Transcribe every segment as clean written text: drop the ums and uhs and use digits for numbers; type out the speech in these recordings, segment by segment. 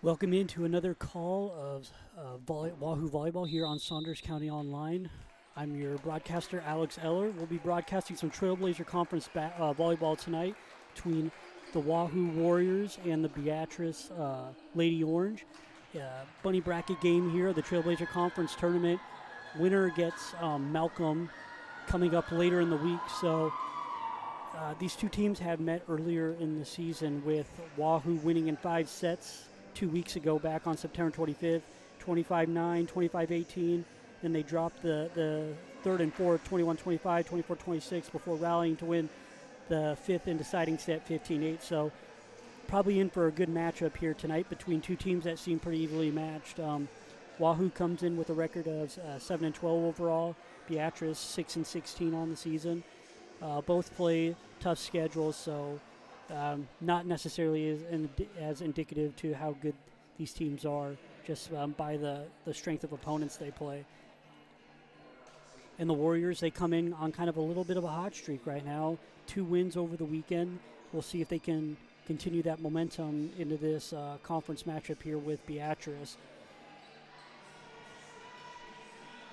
Welcome into another call of Wahoo Volleyball here on Saunders County Online. I'm your broadcaster, Alex Eller. We'll be broadcasting some Trailblazer Conference volleyball tonight between the Wahoo Warriors and the Beatrice Lady Orange. Bunny bracket game here, the Trailblazer Conference tournament. Winner gets Malcolm coming up later in the week. So these two teams have met earlier in the season, with Wahoo winning in 5 sets 2 weeks ago back on September 25th, 25-9, 25-18. Then they dropped the third and fourth, 21-25, 24-26, before rallying to win the fifth and deciding set 15-8. So probably in for a good matchup here tonight between two teams that seem pretty evenly matched. Wahoo comes in with a record of 7-12 overall. Beatrice 6-16 on the season. Both play tough schedules, so not necessarily as indicative to how good these teams are, just by the strength of opponents they play. And the Warriors, they come in on kind of a little bit of a hot streak right now. 2 wins over the weekend. We'll see if they can continue that momentum into this conference matchup here with Beatrice.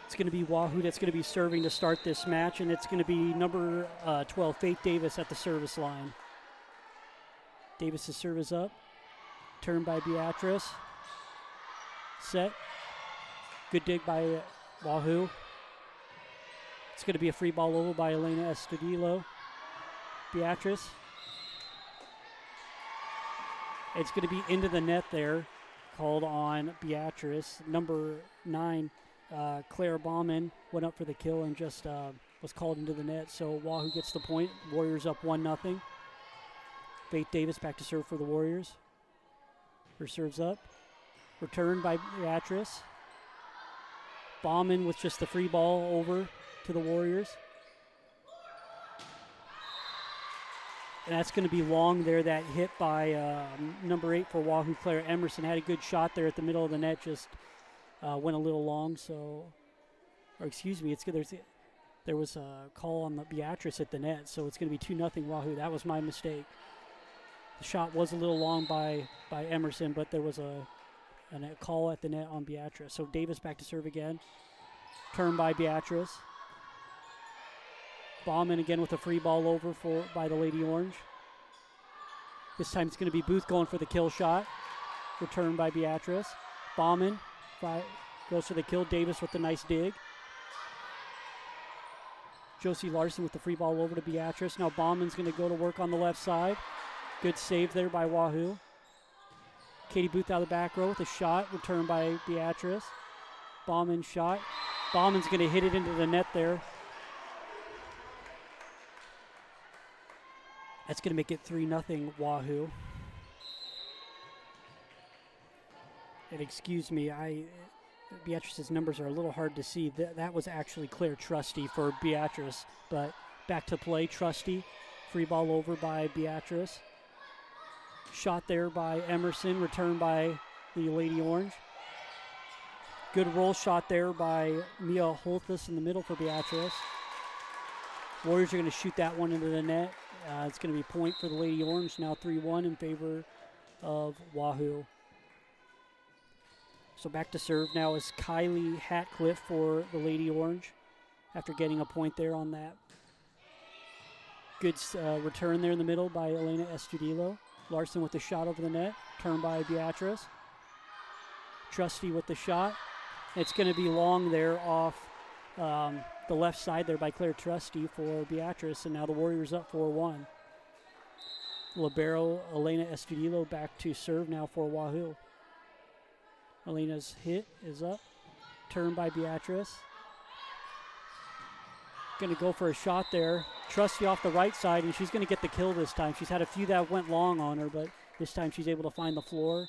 It's going to be Wahoo that's going to be serving to start this match, and it's going to be number 12, Faith Davis, at the service line. Davis's serve is up. Turn by Beatrice. Set. Good dig by Wahoo. It's going to be a free ball over by Elena Estudillo. Beatrice. It's going to be into the net there. Called on Beatrice. Number 9, Claire Baumann, went up for the kill and just was called into the net. So Wahoo gets the point. Warriors up 1-0. Faith Davis back to serve for the Warriors. Her serve's up. Returned by Beatrice. Baumann with just the free ball over to the Warriors. And that's going to be long there. That hit by number 8 for Wahoo, Claire Emerson, had a good shot there at the middle of the net, just went a little long. So, or excuse me, there was a call on the Beatrice at the net, so it's going to be 2-0 Wahoo. That was my mistake. The shot was a little long by Emerson, but there was a call at the net on Beatrice. So Davis back to serve again. Turn by Beatrice. Baumann again with a free ball over by the Lady Orange. This time it's going to be Booth going for the kill shot. Return by Beatrice. Baumann goes for the kill. Davis with the nice dig. Josie Larson with the free ball over to Beatrice. Now Baumann's going to go to work on the left side. Good save there by Wahoo. Katie Booth out of the back row with a shot. Returned by Beatrice. Baumann shot. Baumann's going to hit it into the net there. That's going to make it 3-0 Wahoo. And excuse me, Beatrice's numbers are a little hard to see. That was actually Claire Trusty for Beatrice. But back to play, Trusty. Free ball over by Beatrice. Shot there by Emerson, returned by the Lady Orange. Good roll shot there by Mia Holthus in the middle for Beatrice. Warriors are going to shoot that one into the net. It's going to be point for the Lady Orange, now 3-1 in favor of Wahoo. So back to serve now is Kylie Hatcliffe for the Lady Orange after getting a point there on that. Good return there in the middle by Elena Estudillo. Larson with the shot over the net, turned by Beatrice. Trusty with the shot. It's going to be long there off the left side there by Claire Trusty for Beatrice, and now the Warriors up 4-1. Libero Elena Estudillo back to serve now for Wahoo. Elena's hit is up, turned by Beatrice. Going to go for a shot there. Trusty off the right side, and she's going to get the kill this time. She's had a few that went long on her, but this time she's able to find the floor.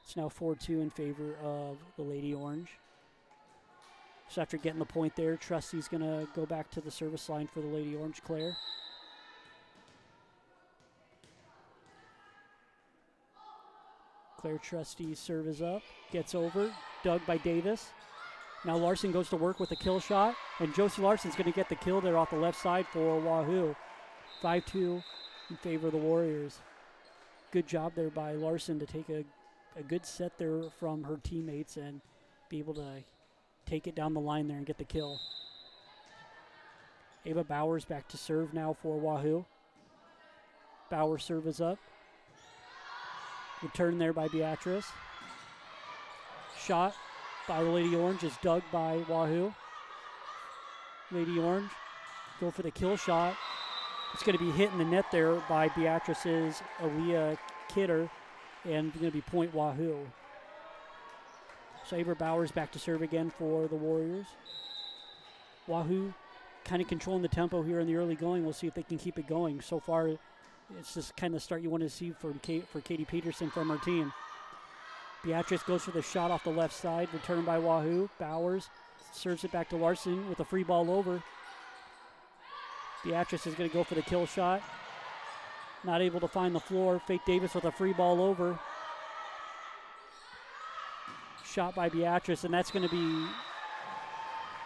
It's now 4-2 in favor of the Lady Orange. So after getting the point there, Trusty's going to go back to the service line for the Lady Orange, Claire. Claire Trusty's serve is up, gets over, dug by Davis. Now Larson goes to work with a kill shot, and Josie Larson's going to get the kill there off the left side for Wahoo. 5-2 in favor of the Warriors. Good job there by Larson to take a a good set there from her teammates and be able to take it down the line there and get the kill. Ava Bowers back to serve now for Wahoo. Bowers serve is up. Return there by Beatrice. Shot by the Lady Orange is dug by Wahoo. Lady Orange go for the kill shot. It's going to be hit in the net there by Beatrice's Aaliyah Kidder, and going to be point Wahoo. So Ava Bowers back to serve again for the Warriors. Wahoo kind of controlling the tempo here in the early going. We'll see if they can keep it going. So far, it's just kind of start you want to see for Katie Peterson from her team. Beatrice goes for the shot off the left side, returned by Wahoo. Bowers serves it back to Larson with a free ball over. Beatrice is going to go for the kill shot. Not able to find the floor. Faith Davis with a free ball over. Shot by Beatrice, and that's going to be,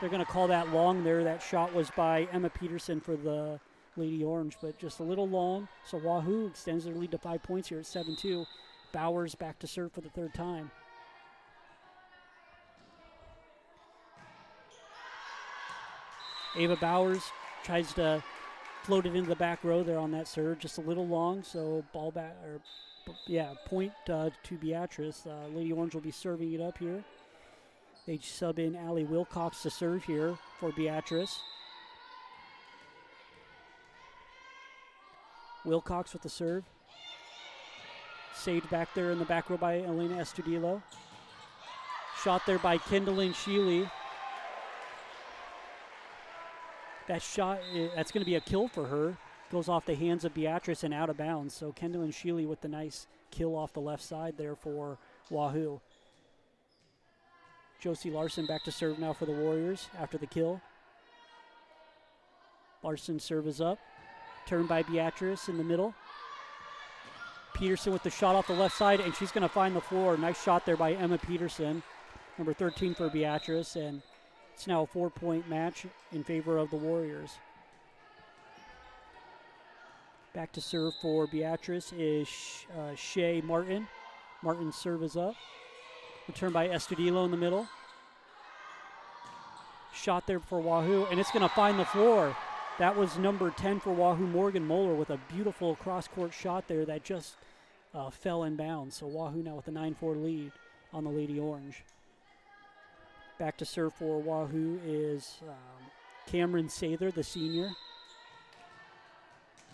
they're going to call that long there. That shot was by Emma Peterson for the Lady Orange, but just a little long. So Wahoo extends their lead to 5 points here at 7-2. Bowers back to serve for the third time. Ava Bowers tries to float it into the back row there on that serve, just a little long. So ball back, or point to Beatrice. Lady Orange will be serving it up here. They sub in Allie Wilcox to serve here for Beatrice. Wilcox with the serve. Saved back there in the back row by Elena Estudillo. Shot there by Kendallin Sheely. That shot, that's going to be a kill for her. Goes off the hands of Beatrice and out of bounds. So Kendallin Sheely with the nice kill off the left side there for Wahoo. Josie Larson back to serve now for the Warriors after the kill. Larson's serve is up. Turned by Beatrice in the middle. Peterson with the shot off the left side, and she's going to find the floor. Nice shot there by Emma Peterson, number 13 for Beatrice, and it's now a 4-point match in favor of the Warriors. Back to serve for Beatrice is Shea Martin. Martin's serve is up. Return by Estudillo in the middle. Shot there for Wahoo, and it's going to find the floor. That was number 10 for Wahoo, Morgan Moeller, with a beautiful cross-court shot there that just fell in bounds. So Wahoo now with a 9-4 lead on the Lady Orange. Back to serve for Wahoo is Cameron Sather, the senior.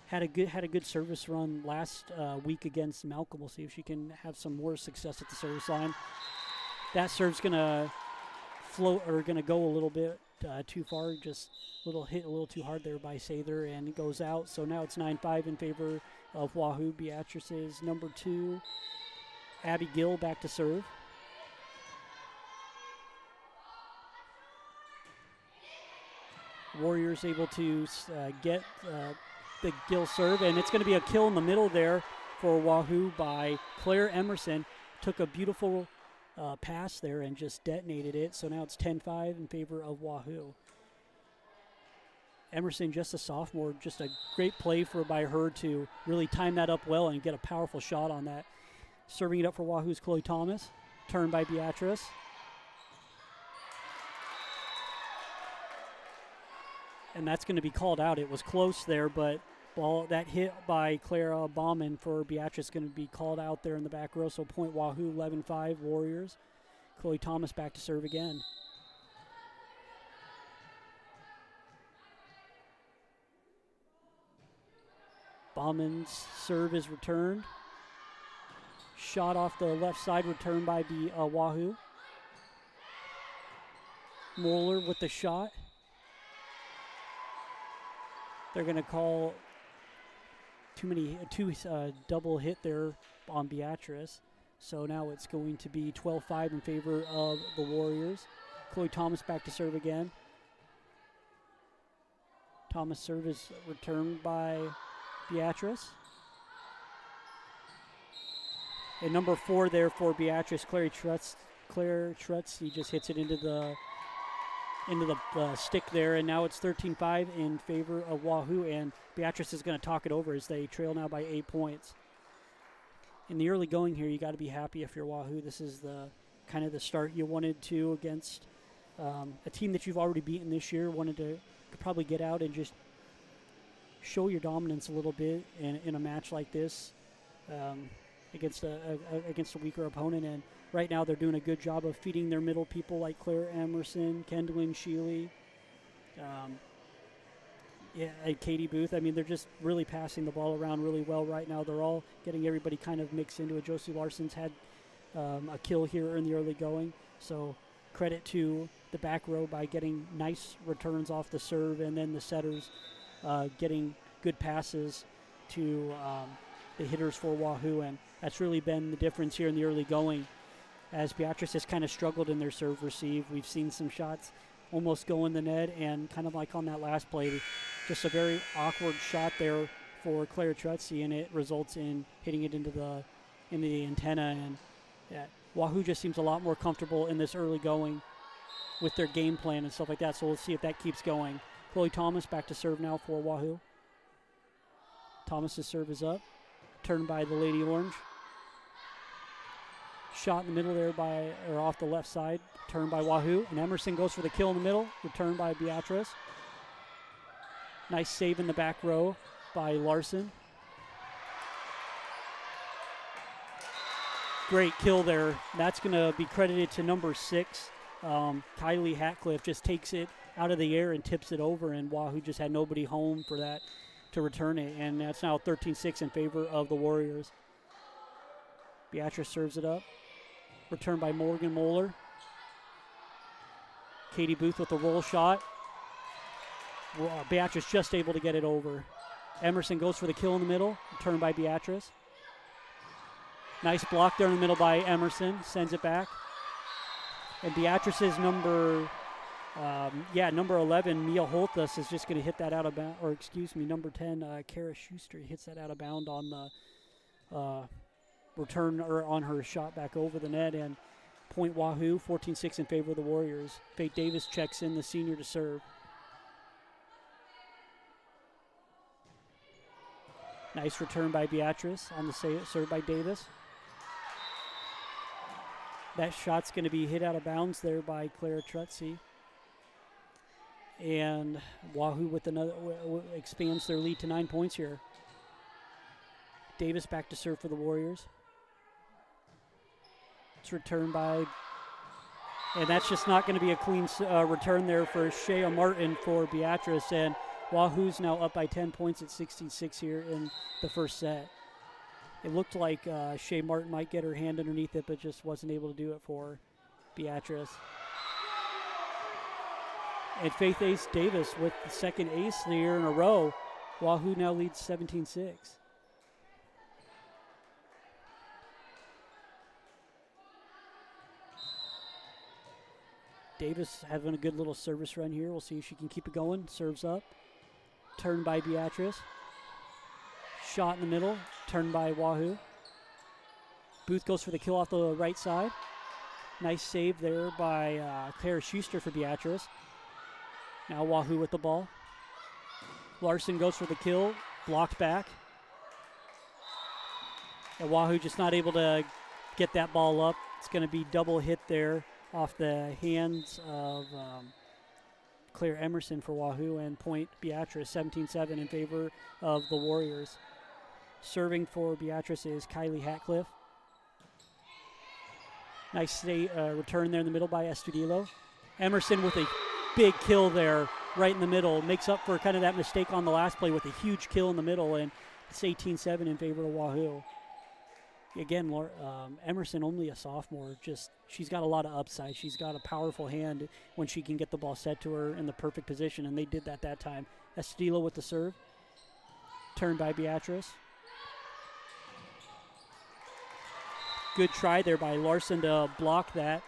Had a good service run last week against Malcolm. We'll see if she can have some more success at the service line. That serve's going to float, or going to go a little bit too far, just a little too hard there by Sather, and it goes out. So now it's 9-5 in favor of Wahoo. Beatrice's number 2, Abby Gill, back to serve. Warriors able to get the Gill serve, and it's going to be a kill in the middle there for Wahoo by Claire Emerson. Took a beautiful pass there and just detonated it. So now it's 10-5 in favor of Wahoo. Emerson, just a sophomore, just a great play by her to really time that up well and get a powerful shot on that. Serving it up for Wahoo's Chloe Thomas. Turned by Beatrice. And that's going to be called out. It was close there, but that hit by Clara Baumann for Beatrice going to be called out there in the back row. So point Wahoo, 11-5 Warriors. Chloe Thomas back to serve again. Baumann's serve is returned. Shot off the left side, returned by Wahoo. Moeller with the shot. They're going to call two double hit there on Beatrice. So now it's going to be 12-5 in favor of the Warriors. Chloe Thomas back to serve again. Thomas' serve is returned by Beatrice. And number 4 there for Beatrice, Claire Trutz, he just hits it into the stick there, and now it's 13-5 in favor of Wahoo, and Beatrice is going to talk it over as they trail now by 8 points. in the early going here, you got to be happy if you're Wahoo. This is the kind of the start you wanted to against a team that you've already beaten this year. Wanted to probably get out and just show your dominance a little bit in a match like this against a weaker opponent. And right now they're doing a good job of feeding their middle people like Claire Emerson, Kendallin Sheely, and Katie Booth. I mean, they're just really passing the ball around really well right now. They're all getting everybody kind of mixed into it. Josie Larson's had a kill here in the early going. So credit to the back row by getting nice returns off the serve, and then the setters getting good passes to the hitters for Wahoo. And that's really been the difference here in the early going. As Beatrice has kind of struggled in their serve receive, we've seen some shots almost go in the net, and kind of like on that last play, just a very awkward shot there for Claire Trutzy, and it results in hitting it into the antenna. And Wahoo just seems a lot more comfortable in this early going with their game plan and stuff like that. So we'll see if that keeps going. Chloe Thomas back to serve now for Wahoo. Thomas's serve is up, turned by the Lady Orange. Shot in the middle there off the left side, turned by Wahoo. And Emerson goes for the kill in the middle, returned by Beatrice. Nice save in the back row by Larson. Great kill there. That's going to be credited to number 6. Kylie Hatcliffe just takes it out of the air and tips it over, and Wahoo just had nobody home for that to return it. And that's now 13-6 in favor of the Warriors. Beatrice serves it up. Returned by Morgan Moeller. Katie Booth with the roll shot. Beatrice just able to get it over. Emerson goes for the kill in the middle. Returned by Beatrice. Nice block there in the middle by Emerson. Sends it back. And Beatrice's number 11, Mia Holthus, is just going to hit that out of bounds. Or excuse me, number 10, Kara Schuster hits that out of bound on the return, or on her shot back over the net. And point Wahoo, 14-6 in favor of the Warriors. Faith Davis checks in, the senior, to serve. Nice return by Beatrice on the serve by Davis. That shot's going to be hit out of bounds there by Claire Trutzy. And Wahoo with another expands their lead to 9 points here. Davis back to serve for the Warriors. It's returned by, and that's just not going to be a clean return there for Shea Martin for Beatrice. And Wahoo's now up by 10 points at 16-6 here in the first set. It looked like Shea Martin might get her hand underneath it, but just wasn't able to do it for Beatrice. And Faith Ace Davis with the second ace here in a row. Wahoo now leads 17-6. Davis having a good little service run here. We'll see if she can keep it going. Serves up. Turned by Beatrice. Shot in the middle. Turned by Wahoo. Booth goes for the kill off the right side. Nice save there by Claire Schuster for Beatrice. Now Wahoo with the ball. Larson goes for the kill. Blocked back. And Wahoo just not able to get that ball up. It's going to be double hit there off the hands of Claire Emerson for Wahoo, and point Beatrice, 17-7 in favor of the Warriors. Serving for Beatrice is Kylie Hatcliffe. Nice return there in the middle by Estudillo. Emerson with a big kill there right in the middle. Makes up for kind of that mistake on the last play with a huge kill in the middle, and it's 18-7 in favor of Wahoo. Again, Emerson, only a sophomore, she's got a lot of upside. She's got a powerful hand when she can get the ball set to her in the perfect position, and they did that time. Estudillo with the serve. Turned by Beatrice. Good try there by Larson to block that.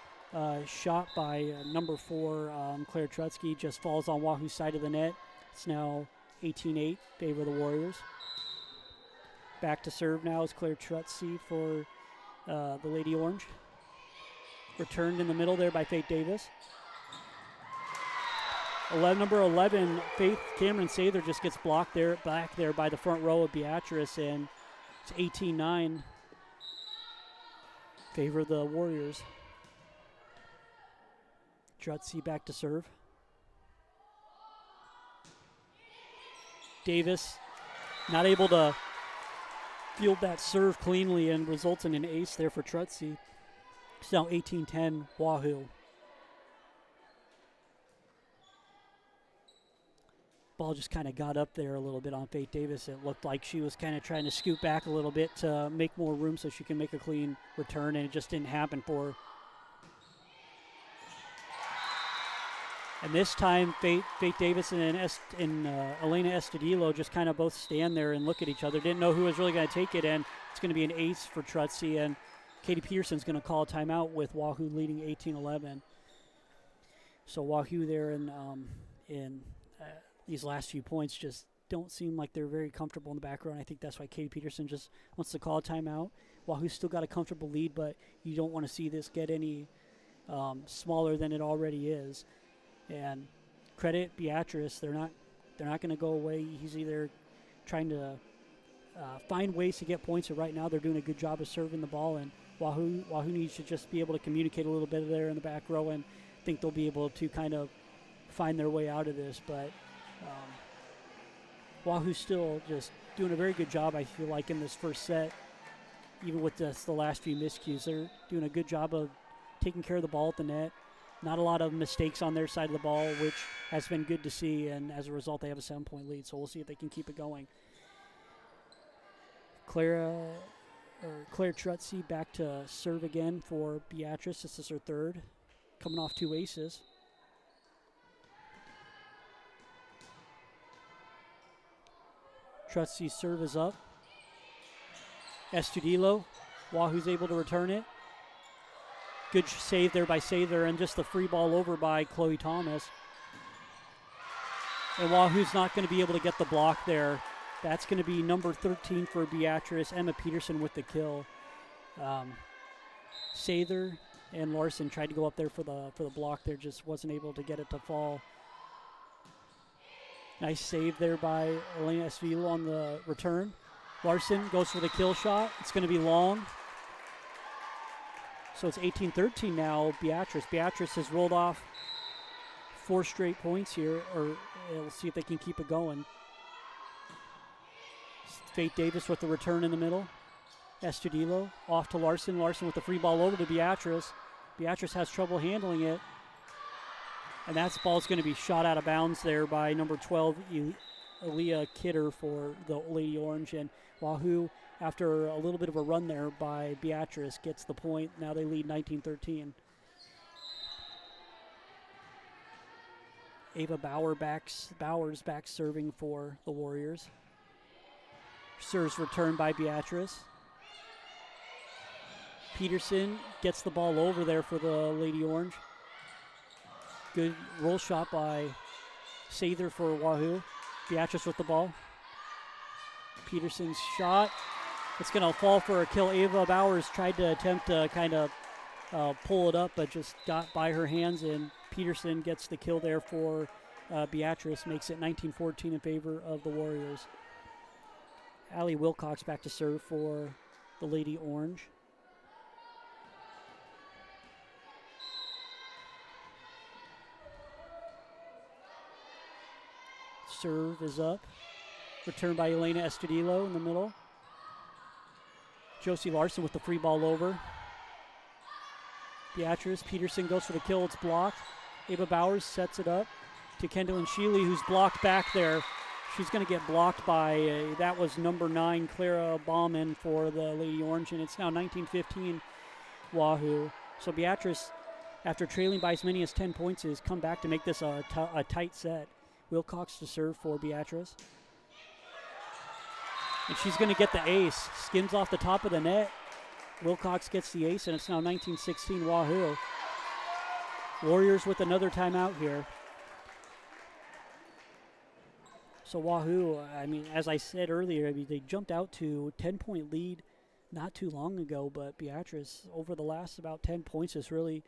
Shot by number 4, Claire Trutsky, just falls on Wahoo's side of the net. It's now 18-8, favor of the Warriors. Back to serve now is Claire Trutsky for the Lady Orange. Returned in the middle there by Faith Davis. Number 11, Faith Cameron Sather, just gets blocked back there by the front row of Beatrice, and it's 18-9 favor the Warriors. Trutzy back to serve. Davis not able to field that serve cleanly and results in an ace there for Trutzy. It's now 18-10 Wahoo. Ball just kind of got up there a little bit on Faith Davis. It looked like she was kind of trying to scoot back a little bit to make more room so she can make a clean return, and it just didn't happen for her. And this time, Faith Davis and Elena Estudillo just kind of both stand there and look at each other. Didn't know who was really going to take it, and it's going to be an ace for Trutzy, and Katie Peterson's going to call a timeout with Wahoo leading 18-11. So Wahoo there in these last few points just don't seem like they're very comfortable in the back row, and I think that's why Katie Peterson just wants to call a timeout. Wahoo's still got a comfortable lead, but you don't want to see this get any smaller than it already is. And credit Beatrice, they're not going to go away. He's either trying to find ways to get points, or right now they're doing a good job of serving the ball. And Wahoo needs to just be able to communicate a little bit there in the back row, and I think they'll be able to kind of find their way out of this. But Wahoo's still just doing a very good job, I feel like, in this first set. Even with the last few miscues, they're doing a good job of taking care of the ball at the net. Not a lot of mistakes on their side of the ball, which has been good to see, and as a result, they have a 7-point lead, so we'll see if they can keep it going. Claire Trutzy back to serve again for Beatrice. This is her third, coming off 2 aces. Trutzy's serve is up. Estudillo, Wahoo's able to return it. Good save there by Sather, and just the free ball over by Chloe Thomas. And Wahoo's not going to be able to get the block there. That's going to be number 13 for Beatrice, Emma Peterson with the kill. Sather and Larson tried to go up there for the block there, just wasn't able to get it to fall. Nice save there by Elena Esvilo on the return. Larson goes for the kill shot. It's going to be long. So it's 18-13 now, Beatrice. Beatrice has rolled off 4 straight points here, or we'll see if they can keep it going. Faith Davis with the return in the middle. Estudillo off to Larson. Larson with the free ball over to Beatrice. Beatrice has trouble handling it. And that ball's going to be shot out of bounds there by number 12, Aaliyah Kidder for the Lady Orange. And Wahoo, after a little bit of a run there by Beatrice, gets the point. Now they lead 19-13. Ava Bowers back serving for the Warriors. Serves returned by Beatrice. Peterson gets the ball over there for the Lady Orange. Good roll shot by Sather for Wahoo. Beatrice with the ball. Peterson's shot. It's going to fall for a kill. Ava Bowers tried to attempt to kind of pull it up, but just got by her hands, and Peterson gets the kill there for Beatrice. Makes it 19-14 in favor of the Warriors. Allie Wilcox back to serve for the Lady Orange. Serve is up. Returned by Elena Estudillo in the middle. Josie Larson with the free ball over. Beatrice, Peterson goes for the kill. It's blocked. Ava Bowers sets it up to Kendall Sheely, who's blocked back there. She's going to get blocked by, that was number 9, Clara Bauman for the Lady Orange, and it's now 19-15 Wahoo. So Beatrice, after trailing by as many as 10 points, has come back to make this a tight set. Wilcox to serve for Beatrice. And she's going to get the ace. Skims off the top of the net. Wilcox gets the ace, and it's now 19-16 Wahoo. Warriors with another timeout here. So Wahoo, I mean, as I said earlier, I mean, they jumped out to 10-point lead not too long ago, but Beatrice, over the last about 10 points, has really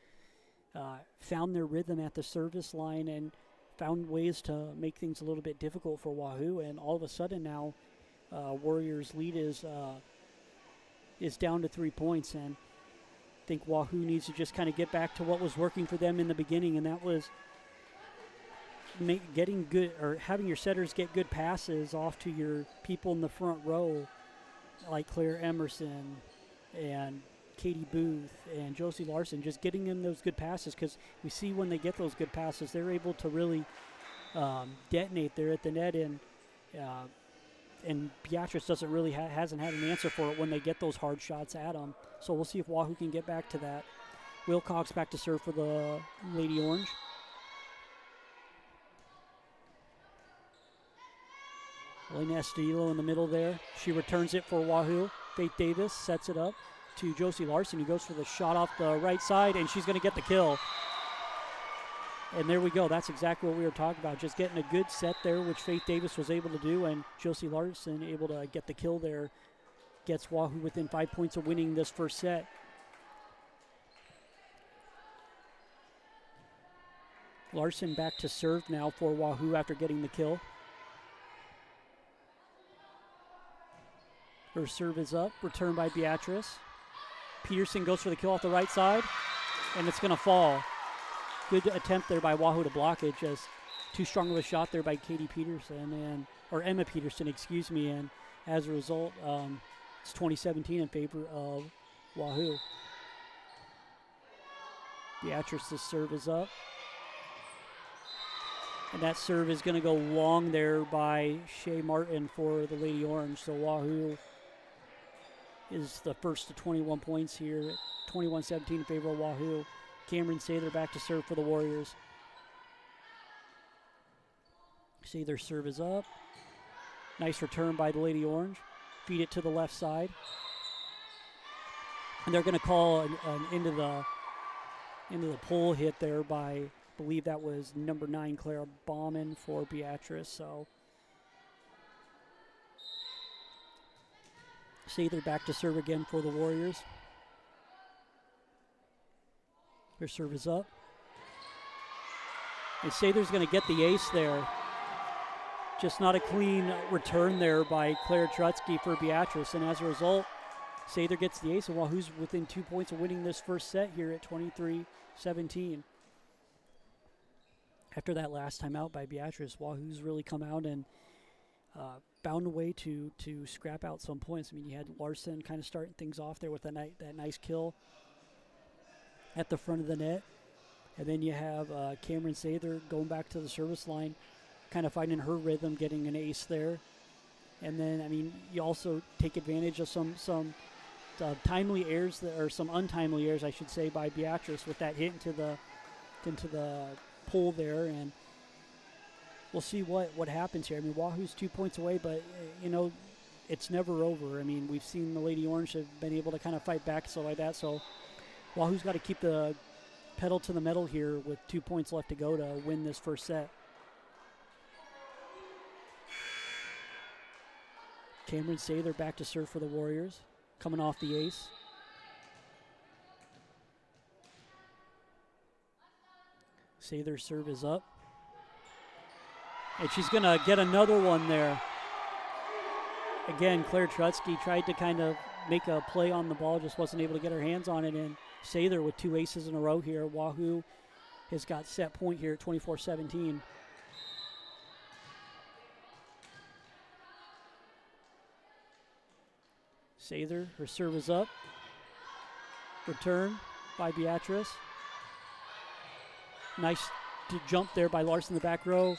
found their rhythm at the service line and found ways to make things a little bit difficult for Wahoo. And all of a sudden now, Warriors' lead is down to 3 points. And think Wahoo needs to just kind of get back to what was working for them in the beginning, and that was getting good, or having your setters get good passes off to your people in the front row, like Claire Emerson and Katie Booth and Josie Larson, just getting them those good passes, because we see when they get those good passes, they're able to really detonate there at the net, and Beatrice doesn't really hasn't had an answer for it when they get those hard shots at them. So we'll see if Wahoo can get back to that. Wilcox back to serve for the Lady Orange. Elena Estudillo in the middle there. She returns it for Wahoo. Faith Davis sets it up to Josie Larson, who goes for the shot off the right side, and she's going to get the kill. And there we go. That's exactly what we were talking about. Just getting a good set there, which Faith Davis was able to do, and Josie Larson able to get the kill there. Gets Wahoo within 5 points of winning this first set. Larson back to serve now for Wahoo after getting the kill. Her serve is up, returned by Beatrice. Peterson goes for the kill off the right side, and it's going to fall. Good attempt there by Wahoo to block it. Just too strong of a shot there by Katie Peterson, or Emma Peterson, excuse me. And as a result, it's 2017 in favor of Wahoo. Beatrice's serve is up. And that serve is going to go long there by Shea Martin for the Lady Orange. So Wahoo is the first to 21 points here. 21-17 in favor of Wahoo. Cameron Sather back to serve for the Warriors. Sather's serve is up. Nice return by the Lady Orange. Feed it to the left side. And they're going to call an into the pole hit there by, I believe that was number 9, Clara Baumann for Beatrice. So Sather back to serve again for the Warriors. Her serve is up. And Sather's going to get the ace there. Just not a clean return there by Claire Trutsky for Beatrice. And as a result, Sather gets the ace, and Wahoo's within 2 points of winning this first set here at 23-17. After that last time out by Beatrice, Wahoo's really come out and found a way to scrap out some points. I mean, you had Larson kind of starting things off there with that nice kill at the front of the net. And then you have Cameron Sather going back to the service line, kind of finding her rhythm, getting an ace there. And then, I mean, you also take advantage of some timely errors, or some untimely errors, I should say, by Beatrice with that hit into the pole there. And we'll see what happens here. I mean, Wahoo's 2 points away, but, you know, it's never over. I mean, we've seen the Lady Orange have been able to kind of fight back, so like that. So Wahoo's got to keep the pedal to the metal here with 2 points left to go to win this first set. Cameron Sather back to serve for the Warriors, coming off the ace. Sather's serve is up. And she's going to get another one there. Again, Claire Trutsky tried to kind of make a play on the ball, just wasn't able to get her hands on it. And Sather with 2 aces in a row here. Wahoo has got set point here at 24-17. Sather, her serve is up. Return by Beatrice. Nice jump there by Larson in the back row.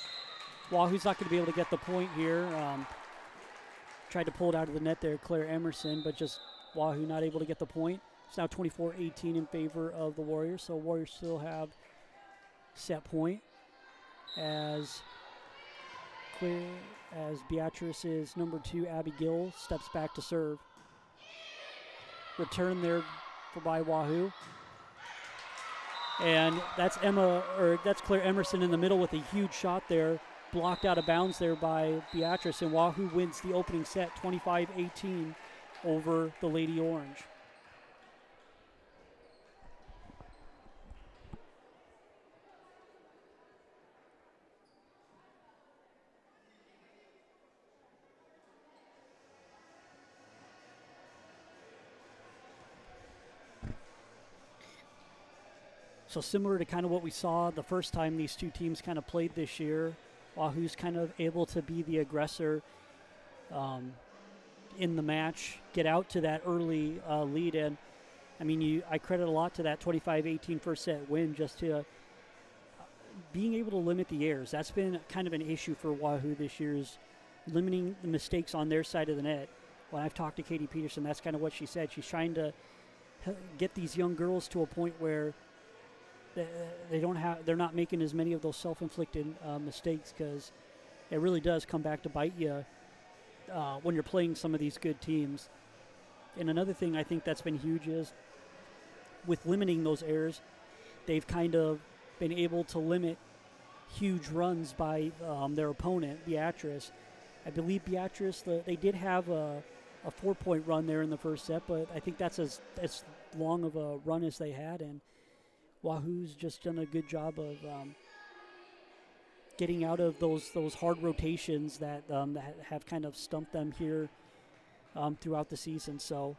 Wahoo's not going to be able to get the point here. Tried to pull it out of the net there, Claire Emerson, but just Wahoo not able to get the point. It's now 24-18 in favor of the Warriors, so Warriors still have set point as Beatrice's number 2, Abby Gill, steps back to serve. Return there by Wahoo. And that's Claire Emerson in the middle with a huge shot there, blocked out of bounds there by Beatrice, and Wahoo wins the opening set 25-18 over the Lady Orange. So similar to kind of what we saw the first time these two teams kind of played this year, Wahoo's kind of able to be the aggressor in the match, get out to that early lead. And, I mean, I credit a lot to that 25-18 first set win just to being able to limit the errors. That's been kind of an issue for Wahoo this year, is limiting the mistakes on their side of the net. When I've talked to Katie Peterson, that's kind of what she said. She's trying to get these young girls to a point where they're not making as many of those self-inflicted mistakes, because it really does come back to bite you when you're playing some of these good teams. And another thing I think that's been huge is with limiting those errors, they've kind of been able to limit huge runs by their opponent, Beatrice. I believe Beatrice, they did have a 4-point run there in the first set, but I think that's as long of a run as they had, and Wahoo's just done a good job of getting out of those hard rotations that have kind of stumped them here throughout the season. So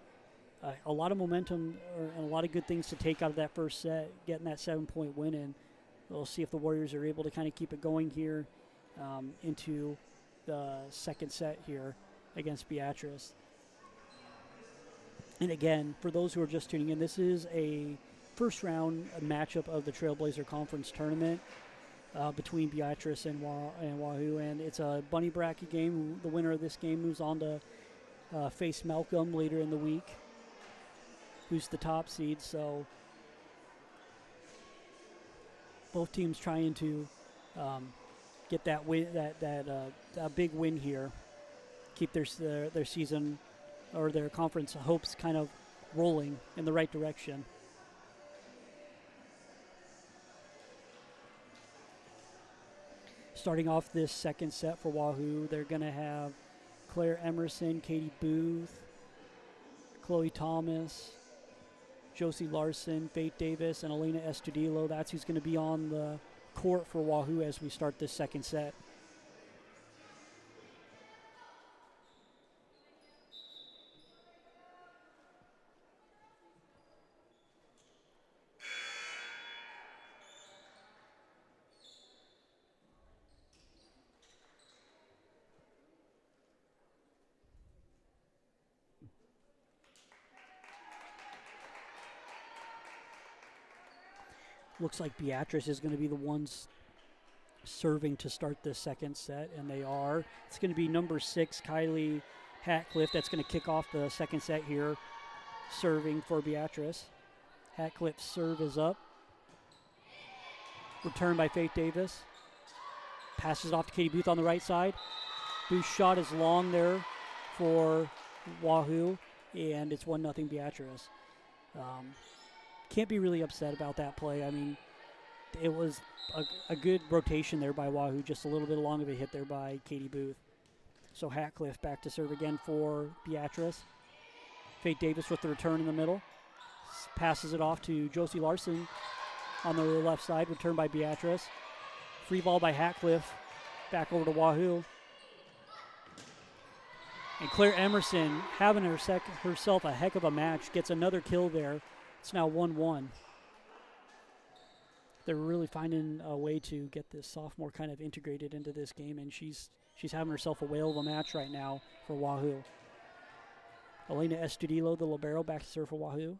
a lot of momentum and a lot of good things to take out of that first set, getting that 7-point win, and we'll see if the Warriors are able to kind of keep it going here into the second set here against Beatrice. And again, for those who are just tuning in, this is a first round matchup of the Trailblazer Conference Tournament between Beatrice and Wahoo, and it's a bunny bracket game. The winner of this game moves on to face Malcolm later in the week, who's the top seed. So both teams trying to get that win, that big win here, keep their season or their conference hopes kind of rolling in the right direction. Starting off this second set for Wahoo, they're going to have Claire Emerson, Katie Booth, Chloe Thomas, Josie Larson, Faith Davis, and Elena Estudillo. That's who's going to be on the court for Wahoo as we start this second set. Looks like Beatrice is going to be the ones serving to start this second set, and they are. It's going to be number 6, Kylie Hatcliffe, that's going to kick off the second set here, serving for Beatrice. Hatcliffe's serve is up. Return by Faith Davis. Passes off to Katie Booth on the right side. Booth's shot is long there for Wahoo, and it's 1-0 Beatrice. Can't be really upset about that play. I mean, it was a good rotation there by Wahoo, just a little bit long of a hit there by Katie Booth. So Hatcliffe back to serve again for Beatrice. Faith Davis with the return in the middle. Passes it off to Josie Larson on the left side, return by Beatrice. Free ball by Hatcliffe, back over to Wahoo. And Claire Emerson, having herself a heck of a match, gets another kill there. It's now 1-1. They're really finding a way to get this sophomore kind of integrated into this game, and she's having herself a whale of a match right now for Wahoo. Elena Estudillo, the libero, back to serve for Wahoo.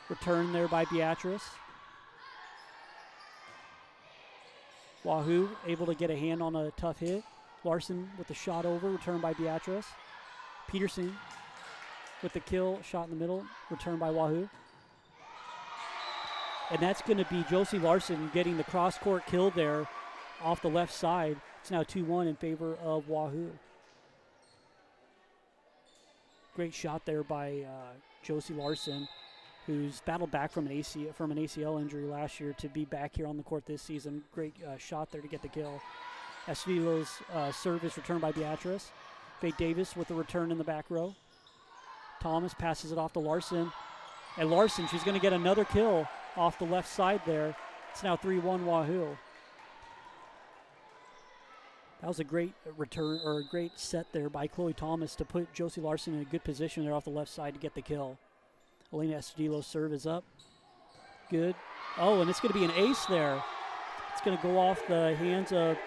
Return there by Beatrice. Wahoo able to get a hand on a tough hit. Larson with the shot over, return by Beatrice. Peterson with the kill, shot in the middle, return by Wahoo. And that's going to be Josie Larson getting the cross-court kill there off the left side. It's now 2-1 in favor of Wahoo. Great shot there by Josie Larson, who's battled back from an ACL injury last year to be back here on the court this season. Great shot there to get the kill. Estudillo's serve is returned by Beatrice. Faith Davis with the return in the back row. Thomas passes it off to Larson. And Larson, she's going to get another kill off the left side there. It's now 3-1 Wahoo. That was a great return, or a great set there by Chloe Thomas to put Josie Larson in a good position there off the left side to get the kill. Elena Estudillo's serve is up. Good. Oh, and it's going to be an ace there. It's going to go off the hands of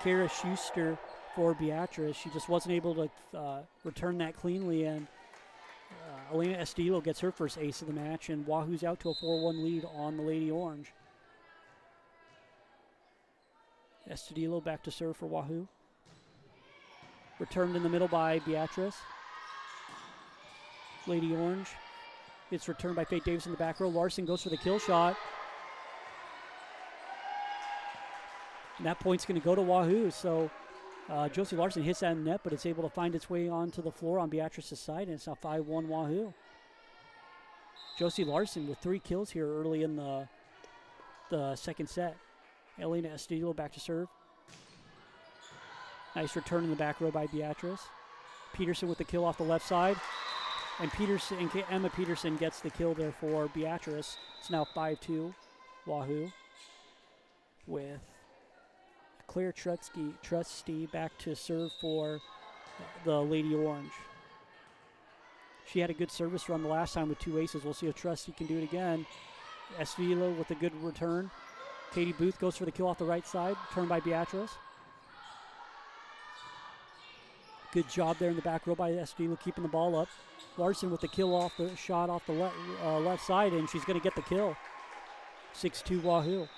Kara Schuster for Beatrice. She just wasn't able to return that cleanly, and Elena Estudillo gets her first ace of the match, and Wahoo's out to a 4-1 lead on the Lady Orange. Estudillo back to serve for Wahoo. Returned in the middle by Beatrice. Lady Orange. It's returned by Faith Davis in the back row. Larson goes for the kill shot. And that point's going to go to Wahoo. So Josie Larson hits that net, but it's able to find its way onto the floor on Beatrice's side, and it's now 5-1 Wahoo. Josie Larson with 3 kills here early in the second set. Elena Estudillo back to serve. Nice return in the back row by Beatrice. Peterson with the kill off the left side. And Emma Peterson gets the kill there for Beatrice. It's now 5-2 Wahoo, with Claire Trusty back to serve for the Lady Orange. She had a good service run the last time with 2 aces. We'll see if Trusty can do it again. Estudillo with a good return. Katie Booth goes for the kill off the right side, turned by Beatrice. Good job there in the back row by Estudillo, keeping the ball up. Larson with the kill off the shot off the left side, and she's going to get the kill. 6-2 Wahoo.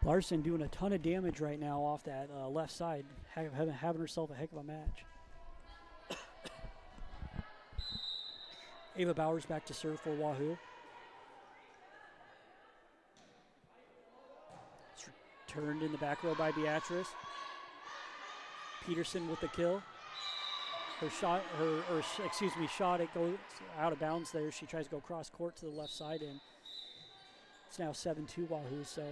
Larson doing a ton of damage right now off that left side, having herself a heck of a match. Ava Bowers back to serve for Wahoo. It's returned in the back row by Beatrice. Peterson with the kill. Shot, it goes out of bounds there. She tries to go cross court to the left side, and it's now 7-2 Wahoo. So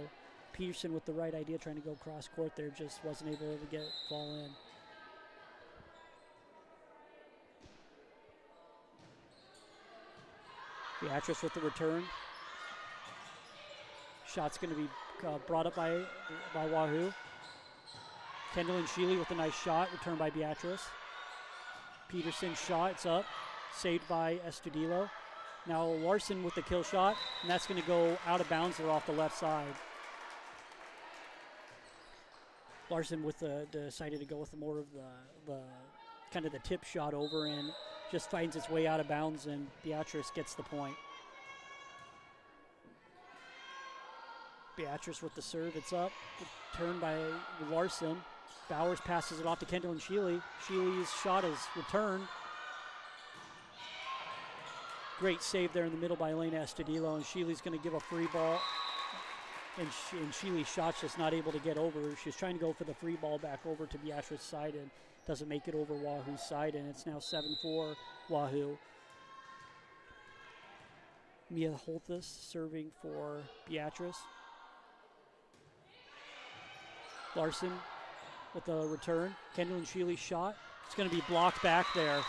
Peterson with the right idea, trying to go cross court there, just wasn't able to get it fall in. Beatrice with the return. Shot's going to be brought up by Wahoo. Kendall and Sheely with a nice shot, returned by Beatrice. Peterson's shot, it's up, saved by Estudillo. Now Larson with the kill shot, and that's going to go out of bounds there off the left side. Larson decided to go with more of the kind of the tip shot over, and just finds its way out of bounds, and Beatrice gets the point. Beatrice with the serve, it's up, turned by Larson. Bowers passes it off to Kendall and Sheely. Sheely's shot is returned. Great save there in the middle by Elena Estudillo, and Sheely's going to give a free ball. And Sheely's shot's just not able to get over. She's trying to go for the free ball back over to Beatrice's side, and doesn't make it over Wahoo's side, and it's now 7-4 Wahoo. Mia Holthus serving for Beatrice. Larson with the return. Kendall and Sheely's shot. It's going to be blocked back there.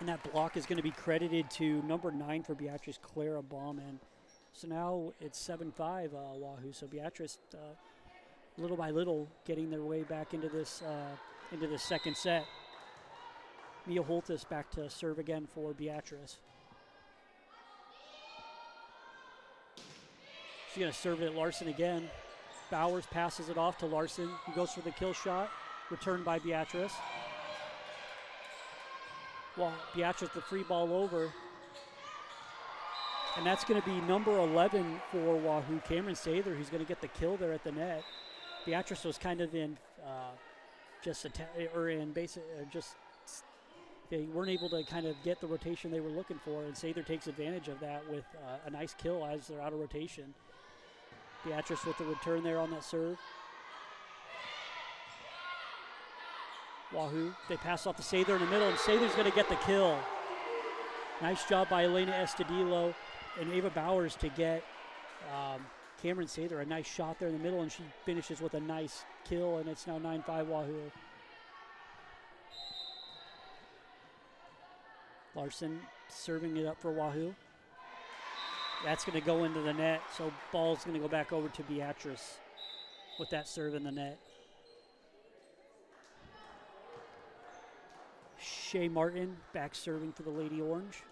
And that block is going to be credited to number 9 for Beatrice, Clara Bauman. So now it's 7-5 Wahoo. So Beatrice, little by little, getting their way back into this second set. Mia Holthus back to serve again for Beatrice. She's going to serve it at Larson again. Bowers passes it off to Larson. He goes for the kill shot, returned by Beatrice. Well, Beatrice the free ball over. And that's going to be number 11 for Wahoo, Cameron Sather, who's going to get the kill there at the net. Beatrice was kind of in they weren't able to kind of get the rotation they were looking for, and Sather takes advantage of that with a nice kill as they're out of rotation. Beatrice with the return there on that serve. Wahoo, they pass off to Sather in the middle, and Sather's going to get the kill. Nice job by Elena Estudillo and Ava Bowers to get Cameron Sather a nice shot there in the middle, and she finishes with a nice kill, and it's now 9-5 Wahoo. Larson serving it up for Wahoo. That's going to go into the net, so ball's going to go back over to Beatrice with that serve in the net. Shea Martin back serving for the Lady Orange.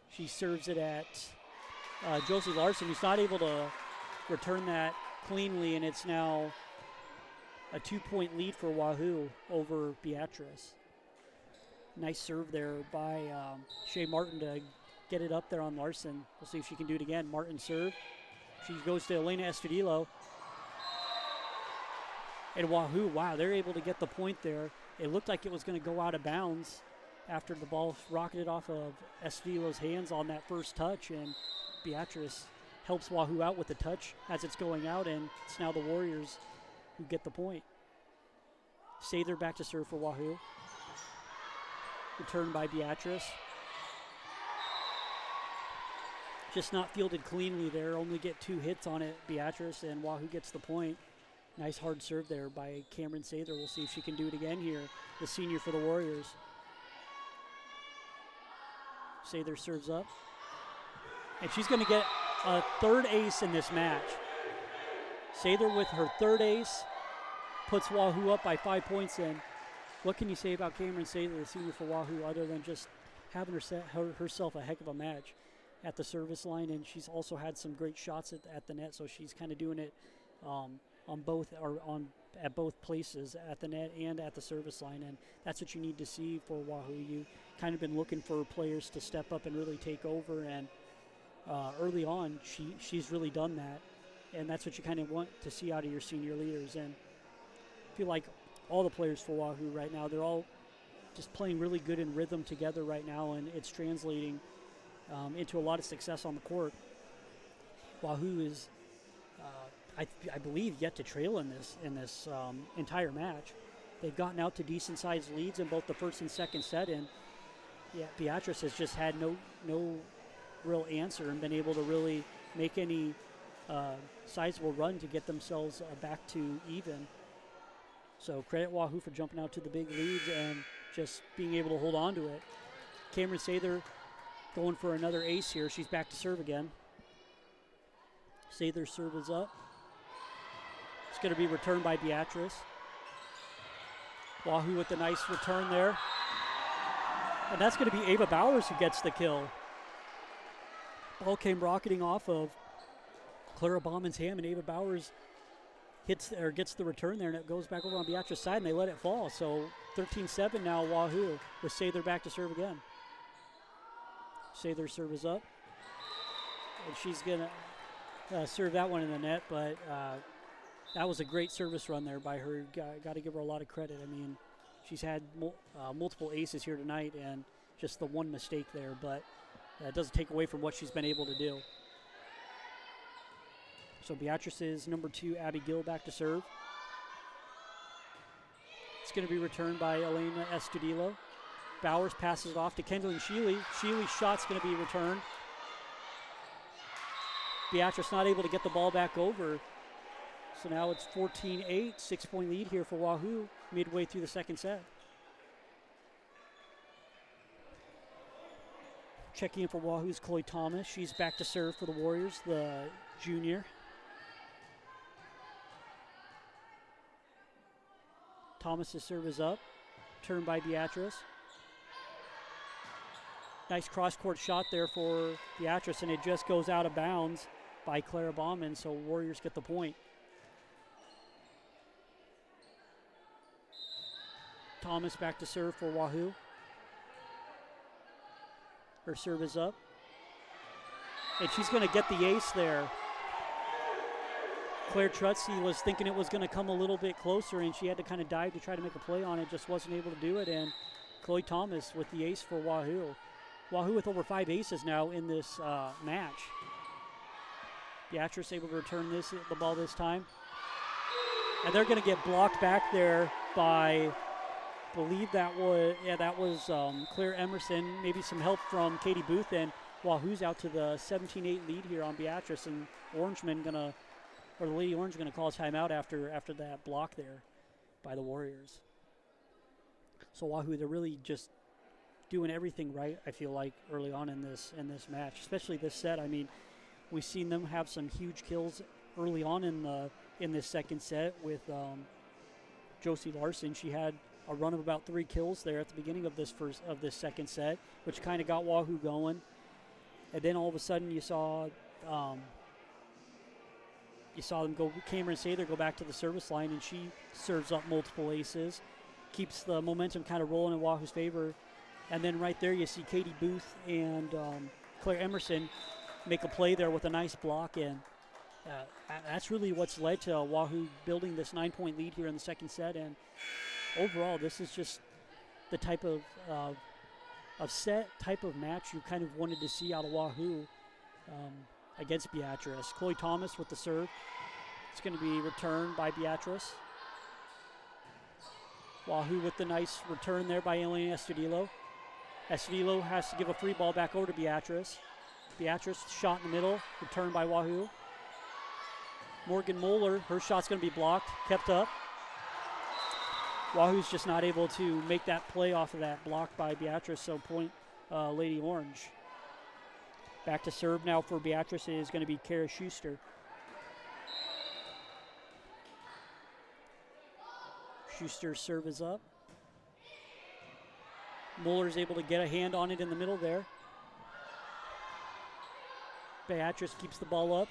She serves it at Josie Larson, who's not able to return that cleanly, and it's now a 2-point lead for Wahoo over Beatrice. Nice serve there by Shea Martin to get it up there on Larson. We'll see if she can do it again. Martin serve. She goes to Elena Estudillo. And Wahoo, wow, they're able to get the point there. It looked like it was going to go out of bounds after the ball rocketed off of Estudillo's hands on that first touch, and Beatrice helps Wahoo out with the touch as it's going out, and it's now the Warriors who get the point. Sather back to serve for Wahoo. Return by Beatrice. Just not fielded cleanly there. Only get 2 hits on it, Beatrice, and Wahoo gets the point. Nice hard serve there by Cameron Sather. We'll see if she can do it again here, the senior for the Warriors. Sather serves up. And she's going to get a 3rd ace in this match. Sather with her 3rd ace puts Wahoo up by 5 points in. What can you say about Cameron Sather, the senior for Wahoo, other than just having herself a heck of a match at the service line? And she's also had some great shots at the net, so she's kind of doing it at both places, at the net and at the service line, and that's what you need to see for Wahoo. You kind of been looking for players to step up and really take over, and early on she's really done that, and that's what you kind of want to see out of your senior leaders. And I feel like all the players for Wahoo right now, they're all just playing really good in rhythm together right now, and it's translating into a lot of success on the court. Wahoo is I believe yet to trail in this entire match. They've gotten out to decent sized leads in both the first and second set, and Beatrice has just had no real answer and been able to really make any sizable run to get themselves back to even. So credit Wahoo for jumping out to the big leads and just being able to hold on to it. Cameron Sather going for another ace here. She's back to serve again. Sather's serve is up. It's going to be returned by Beatrice. Wahoo with the nice return there. And that's going to be Ava Bowers who gets the kill. Ball came rocketing off of Clara Bauman's hand, and Ava Bowers gets the return there, and it goes back over on Beatrice's side, and they let it fall. So 13-7 now Wahoo, with Sather back to serve again. Sather's serve is up. And she's going to serve that one in the net, but that was a great service run there by her. Got to give her a lot of credit. I mean, she's had multiple aces here tonight, and just the one mistake there, but that doesn't take away from what she's been able to do. So Beatrice's number 2, Abby Gill, back to serve. It's going to be returned by Elena Estudillo. Bowers passes it off to Kendall Sheely. Sheely's shot's going to be returned. Beatrice not able to get the ball back over. So now it's 14-8, 6-point lead here for Wahoo midway through the second set. Checking in for Wahoo's Chloe Thomas. She's back to serve for the Warriors, the junior. Thomas's serve is up, turned by Beatrice. Nice cross-court shot there for Beatrice, and it just goes out of bounds by Clara Bauman, so Warriors get the point. Thomas back to serve for Wahoo. Her serve is up. And she's going to get the ace there. Claire Trutzy was thinking it was going to come a little bit closer, and she had to kind of dive to try to make a play on it, just wasn't able to do it, and Chloe Thomas with the ace for Wahoo. Wahoo with over 5 aces now in this match. Beatrice able to return the ball this time. And they're going to get blocked back there by, believe that was Claire Emerson, maybe some help from Katie Booth, and Wahoo's out to the 17-8 lead here on Beatrice, and the Lady Orange gonna call a timeout after that block there by the Warriors. So Wahoo, they're really just doing everything right, I feel like, early on in this match, especially this set. I mean, we've seen them have some huge kills early on in this second set with Josie Larson. She had a run of about 3 kills there at the beginning of this second set, which kind of got Wahoo going. And then all of a sudden you saw them go. Cameron Sather go back to the service line, and she serves up multiple aces, keeps the momentum kind of rolling in Wahoo's favor. And then right there you see Katie Booth and Claire Emerson make a play there with a nice block, and that's really what's led to Wahoo building this 9-point lead here in the second set. And overall, this is just the type of type of match you kind of wanted to see out of Wahoo against Beatrice. Chloe Thomas with the serve. It's going to be returned by Beatrice. Wahoo with the nice return there by Elena Estudillo. Estudillo has to give a free ball back over to Beatrice. Beatrice shot in the middle, returned by Wahoo. Morgan Moeller, her shot's going to be blocked, kept up. Wahoo's just not able to make that play off of that block by Beatrice, so point Lady Orange. Back to serve now for Beatrice is going to be Kara Schuster. Schuster's serve is up. Moeller's able to get a hand on it in the middle there. Beatrice keeps the ball up.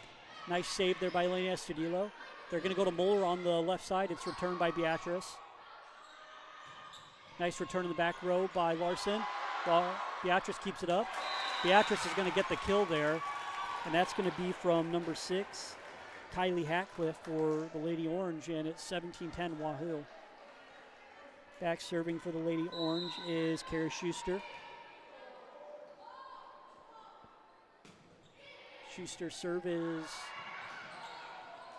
Nice save there by Elena Estudillo. They're going to go to Moeller on the left side. It's returned by Beatrice. Nice return in the back row by Larson. Beatrice keeps it up. Beatrice is going to get the kill there, and that's going to be from number 6, Kylie Hatcliffe for the Lady Orange, and it's 17-10 Wahoo. Back serving for the Lady Orange is Kara Schuster. Schuster's serve is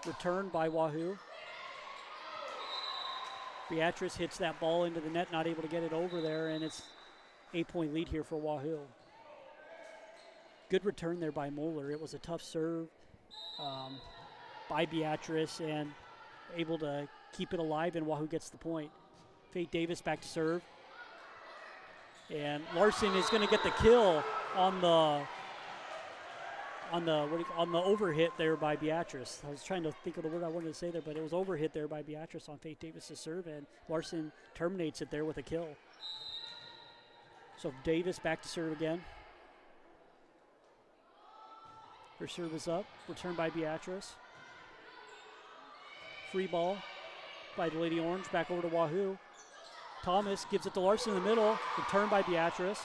returned by Wahoo. Beatrice hits that ball into the net, not able to get it over there, and it's 8-point lead here for Wahoo. Good return there by Moeller. It was a tough serve by Beatrice and able to keep it alive, and Wahoo gets the point. Faith Davis back to serve. And Larson is going to get the kill on the overhit there by Beatrice. I was trying to think of the word I wanted to say there, but it was overhit there by Beatrice on Faith Davis' serve, and Larson terminates it there with a kill. So Davis back to serve again. Her serve is up, returned by Beatrice. Free ball by the Lady Orange, back over to Wahoo. Thomas gives it to Larson in the middle, returned by Beatrice.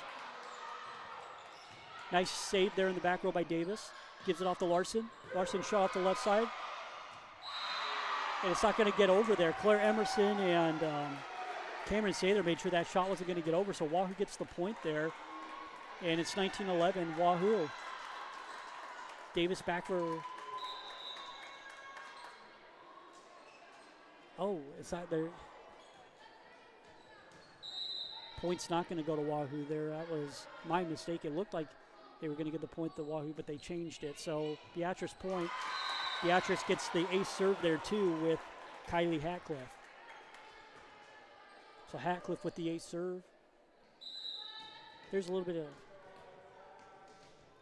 Nice save there in the back row by Davis. Gives it off to Larson. Larson shot off the left side. And it's not going to get over there. Claire Emerson and Cameron Sather made sure that shot wasn't going to get over, so Wahoo gets the point there. And it's 19-11 Wahoo. Davis back for... Oh, it's not there. Point's not going to go to Wahoo there. That was my mistake. It looked like they were going to get the point to Wahoo, but they changed it. So Beatrice point. Beatrice gets the ace serve there too with Kylie Hatcliffe. So Hatcliffe with the ace serve. There's a little bit of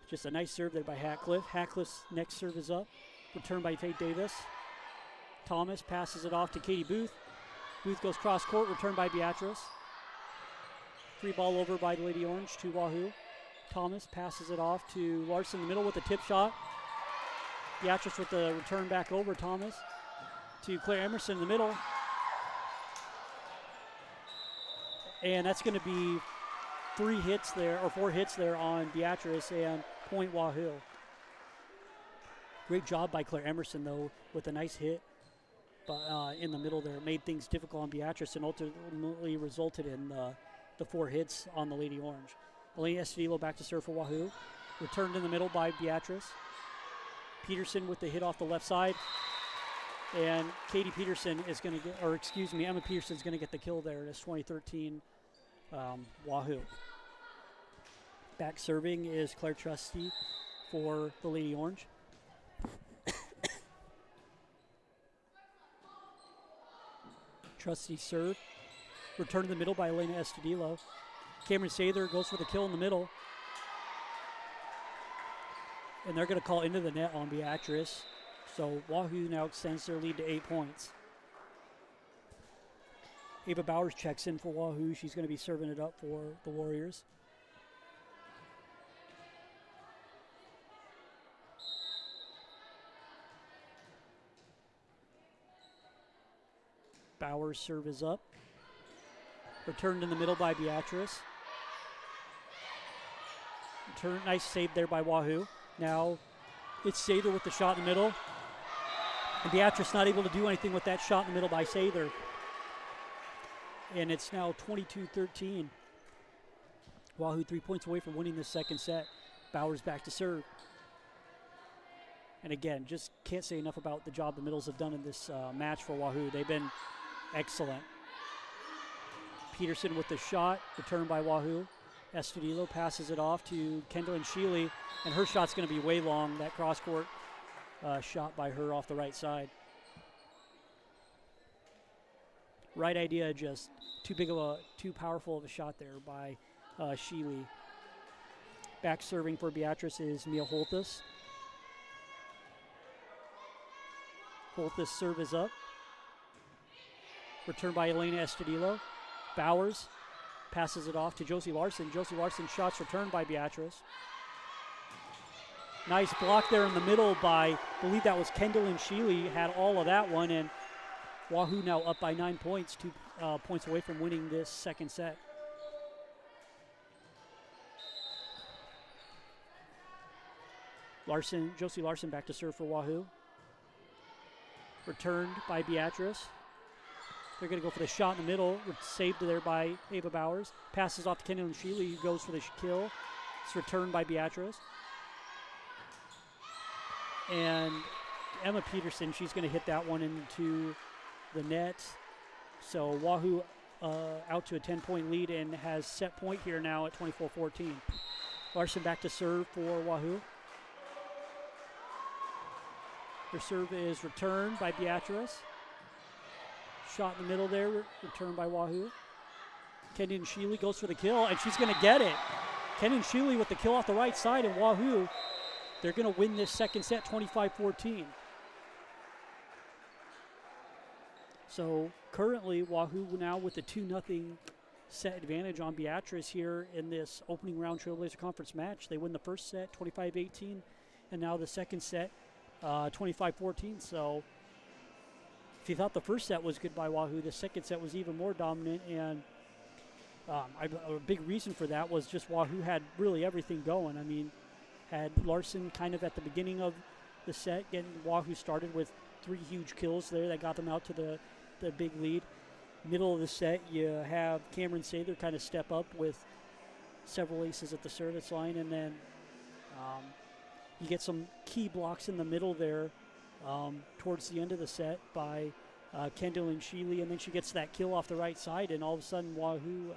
just a nice serve there by Hatcliffe. Hatcliffe's next serve is up. Returned by Faith Davis. Thomas passes it off to Katie Booth. Booth goes cross court, returned by Beatrice. Free ball over by the Lady Orange to Wahoo. Thomas passes it off to Larson in the middle with a tip shot. Beatrice with the return back over. Thomas to Claire Emerson in the middle. And that's going to be 4 hits there on Beatrice and point Wahoo. Great job by Claire Emerson, though, with a nice hit in the middle there. It made things difficult on Beatrice and ultimately resulted in the 4 hits on the Lady Orange. Elena Estudillo back to serve for Wahoo. Returned in the middle by Beatrice. Peterson with the hit off the left side. And Emma Peterson's going to get the kill there. It's 2013 Wahoo. Back serving is Claire Trusty for the Lady Orange. Trusty serve. Return to the middle by Elena Estudillo. Cameron Sather goes for the kill in the middle. And they're going to call into the net on Beatrice. So Wahoo now extends their lead to 8 points. Ava Bowers checks in for Wahoo. She's going to be serving it up for the Warriors. Bowers' serve is up. Returned in the middle by Beatrice. Nice save there by Wahoo. Now it's Sather with the shot in the middle. And Beatrice not able to do anything with that shot in the middle by Sather. And it's now 22-13. Wahoo 3 points away from winning this second set. Bowers back to serve. And again, just can't say enough about the job the middles have done in this match for Wahoo. They've been excellent. Peterson with the shot, returned by Wahoo. Estudillo passes it off to Kendall and Sheely, and her shot's going to be way long. That cross-court shot by her off the right side. Right idea, just too powerful of a shot there by Sheely. Back serving for Beatrice is Mia Holthus. Holthus' serve is up. Returned by Elena Estudillo. Bowers passes it off to Josie Larson. Josie Larson's shot's returned by Beatrice. Nice block there in the middle by, I believe that was Kendall and Sheely, had all of that one, and Wahoo now up by 9 points, 2 points away from winning this second set. Josie Larson back to serve for Wahoo. Returned by Beatrice. They're going to go for the shot in the middle. Saved there by Ava Bowers. Passes off to Kendall and Sheely, who goes for the kill. It's returned by Beatrice. And Emma Peterson, she's going to hit that one into the net. So Wahoo out to a 10-point lead and has set point here now at 24-14. Larson back to serve for Wahoo. Her serve is returned by Beatrice. Shot in the middle there, returned by Wahoo. Kendall and Sheely goes for the kill, and she's going to get it. Kendall and Sheely with the kill off the right side, and Wahoo, they're going to win this second set 25-14. So currently, Wahoo now with a 2-0 set advantage on Beatrice here in this opening round Trailblazer Conference match. They win the first set 25-18, and now the second set 25-14. So if you thought the first set was good by Wahoo, the second set was even more dominant, and a big reason for that was just Wahoo had really everything going. I mean, had Larson kind of at the beginning of the set, getting Wahoo started with 3 huge kills there that got them out to the big lead. Middle of the set, you have Cameron Sather kind of step up with several aces at the service line, and then you get some key blocks in the middle there towards the end of the set by Kendall and Sheely, and then she gets that kill off the right side, and all of a sudden Wahoo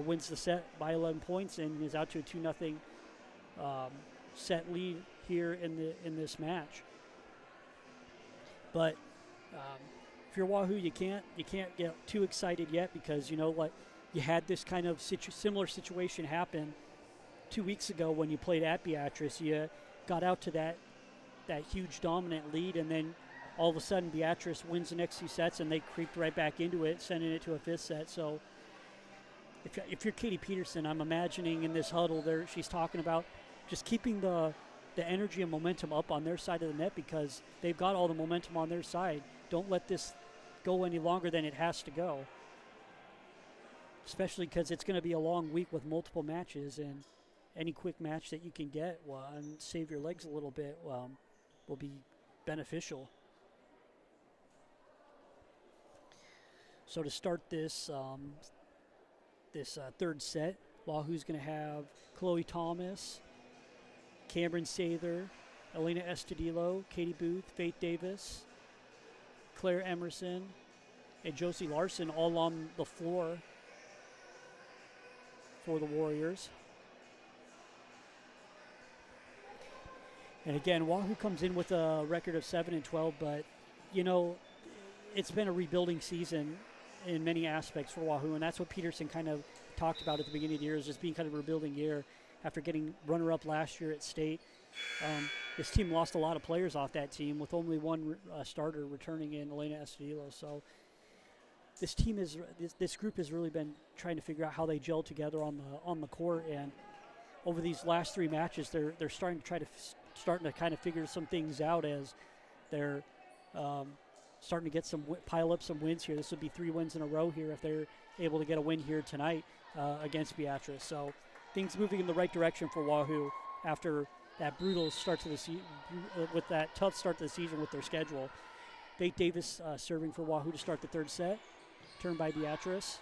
wins the set by 11 points and is out to a 2-0 set lead here in this match. But if you're Wahoo, you can't get too excited yet, because you know what, you had this kind of similar situation happen 2 weeks ago when you played at Beatrice. You got out to that huge dominant lead, and then all of a sudden Beatrice wins the next 2 sets, and they creeped right back into it, sending it to a 5th set. So if you're Katie Peterson, I'm imagining in this huddle there, she's talking about just keeping the energy and momentum up on their side of the net, because they've got all the momentum on their side. Don't let this go any longer than it has to go, especially because it's going to be a long week with multiple matches, and any quick match that you can get and save your legs a little bit will be beneficial. So to start this third set, Wahoo's going to have Chloe Thomas, Cameron Sather, Elena Estudillo, Katie Booth, Faith Davis, Claire Emerson, and Josie Larson all on the floor for the Warriors. And again, Wahoo comes in with a record of 7-12, but you know, it's been a rebuilding season in many aspects for Wahoo, and that's what Peterson kind of talked about at the beginning of the year, is just being kind of a rebuilding year after getting runner-up last year at state. This team lost a lot of players off that team, with only one starter returning in Elena Estudillo. So this team is this group has really been trying to figure out how they gel together on the court, and over these last 3 matches, they're starting to kind of figure some things out as they're starting to get pile up some wins here. This would be 3 wins in a row here if they're able to get a win here tonight against Beatrice. So things moving in the right direction for Wahoo after that brutal start to the season, with that tough start to the season with their schedule. Faith Davis serving for Wahoo to start the 3rd set. Turned by Beatrice.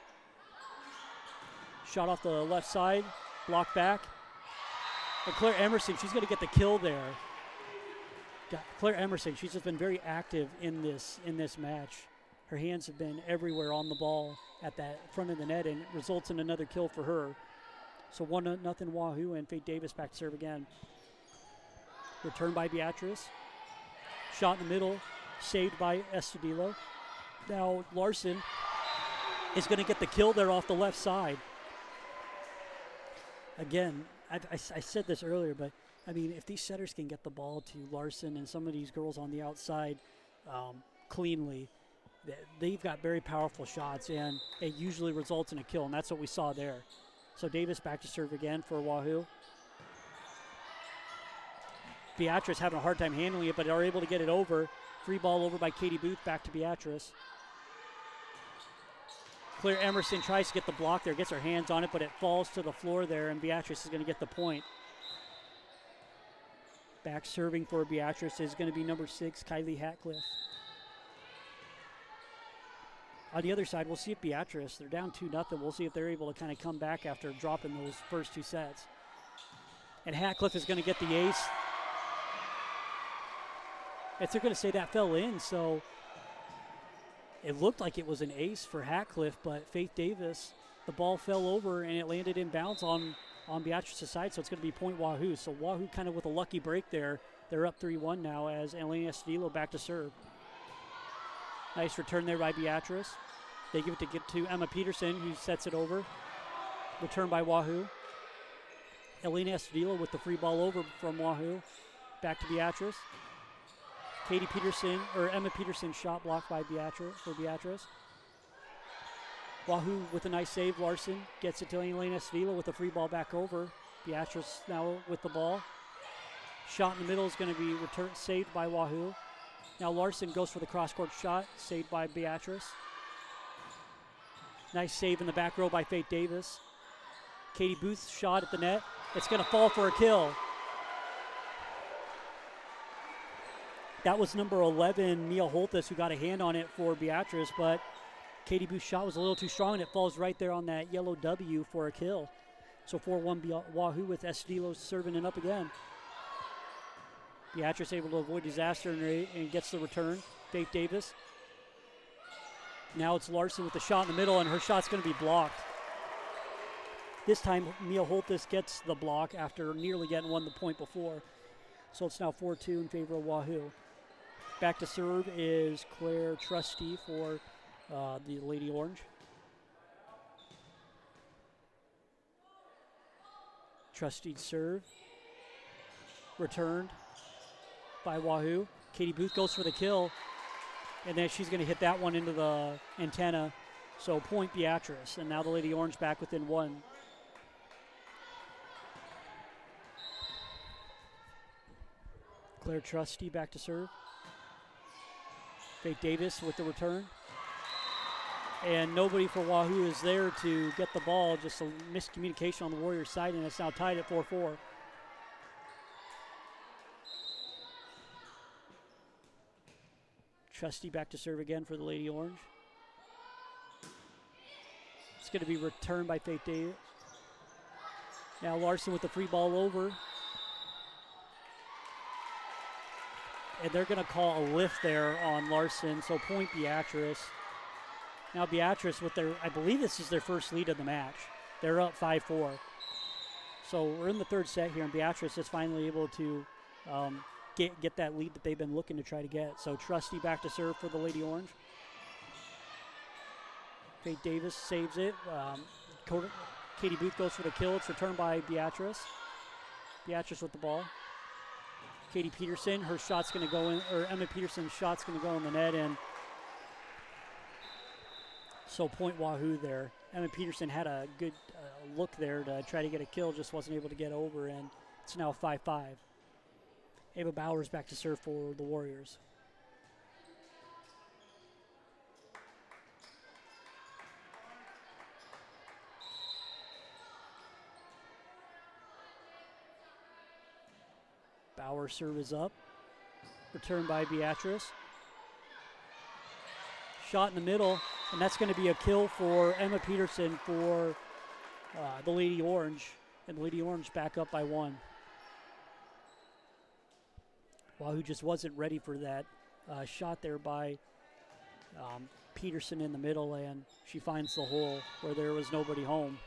Shot off the left side, blocked back. And Claire Emerson, she's going to get the kill there. Claire Emerson, she's just been very active in this match. Her hands have been everywhere on the ball at that front of the net, and it results in another kill for her. So 1-0 Wahoo, and Faith Davis back to serve again. Return by Beatrice. Shot in the middle, saved by Estudillo. Now Larson is going to get the kill there off the left side. Again, I said this earlier, but I mean, if these setters can get the ball to Larson and some of these girls on the outside cleanly, they've got very powerful shots, and it usually results in a kill, and that's what we saw there. So Davis back to serve again for Wahoo. Beatrice having a hard time handling it, but are able to get it over. Free ball over by Katie Booth, back to Beatrice. Claire Emerson tries to get the block there, gets her hands on it, but it falls to the floor there, and Beatrice is going to get the point. Back serving for Beatrice is going to be number 6, Kylie Hatcliffe. On the other side, we'll see if Beatrice, they're down 2-0. We'll see if they're able to kind of come back after dropping those first 2 sets. And Hatcliffe is going to get the ace. They're going to say that fell in, so it looked like it was an ace for Hatcliffe, but Faith Davis, the ball fell over and it landed in bounds on Beatrice's side, so it's going to be point Wahoo. So Wahoo kind of with a lucky break there. They're up 3-1 now as Elena Estudillo back to serve. Nice return there by Beatrice. They give it to Emma Peterson, who sets it over. Return by Wahoo. Elena Estudillo with the free ball over from Wahoo. Back to Beatrice. Emma Peterson shot blocked by Beatrice. Wahoo with a nice save. Larson gets it to Elena Estudillo with the free ball back over. Beatrice now with the ball. Shot in the middle is going to be saved by Wahoo. Now Larson goes for the cross-court shot, saved by Beatrice. Nice save in the back row by Faith Davis. Katie Booth's shot at the net. It's going to fall for a kill. That was number 11, Mia Holthus, who got a hand on it for Beatrice, but Katie Booth's shot was a little too strong, and it falls right there on that yellow W for a kill. So 4-1 Wahoo with Estudillo serving it up again. Beatrice able to avoid disaster and gets the return. Faith Davis. Now it's Larson with the shot in the middle, and her shot's going to be blocked. This time, Mia Holthus gets the block after nearly getting the point before. So it's now 4-2 in favor of Wahoo. Back to serve is Claire Trusty for the Lady Orange. Trusty serve. Returned by Wahoo. Katie Booth goes for the kill, and then she's going to hit that one into the antenna. So point Beatrice, and now the Lady Orange back within 1. Claire Trusty back to serve. Faith Davis with the return. And nobody for Wahoo is there to get the ball. Just a miscommunication on the Warriors side, and it's now tied at 4-4. Trusty back to serve again for the Lady Orange. It's going to be returned by Faith Davis. Now Larson with the free ball over. And they're going to call a lift there on Larson, so point Beatrice. Now Beatrice with I believe this is their first lead of the match. They're up 5-4. So we're in the 3rd set here, and Beatrice is finally able to get that lead that they've been looking to try to get. So Trusty back to serve for the Lady Orange. Faith Davis saves it. Katie Booth goes for the kill. It's returned by Beatrice. Beatrice with the ball. Katie Peterson, her shot's going to go in, or Emma Peterson's shot's going to go in the net, and So point Wahoo there. Emma Peterson had a good look there to try to get a kill, just wasn't able to get over, and it's now 5-5. Ava Bowers back to serve for the Warriors. Bowers' serve is up. Returned by Beatrice. Shot in the middle, and that's going to be a kill for Emma Peterson for the Lady Orange. And the Lady Orange back up by 1. Wahoo just wasn't ready for that shot there by Peterson in the middle, and she finds the hole where there was nobody home.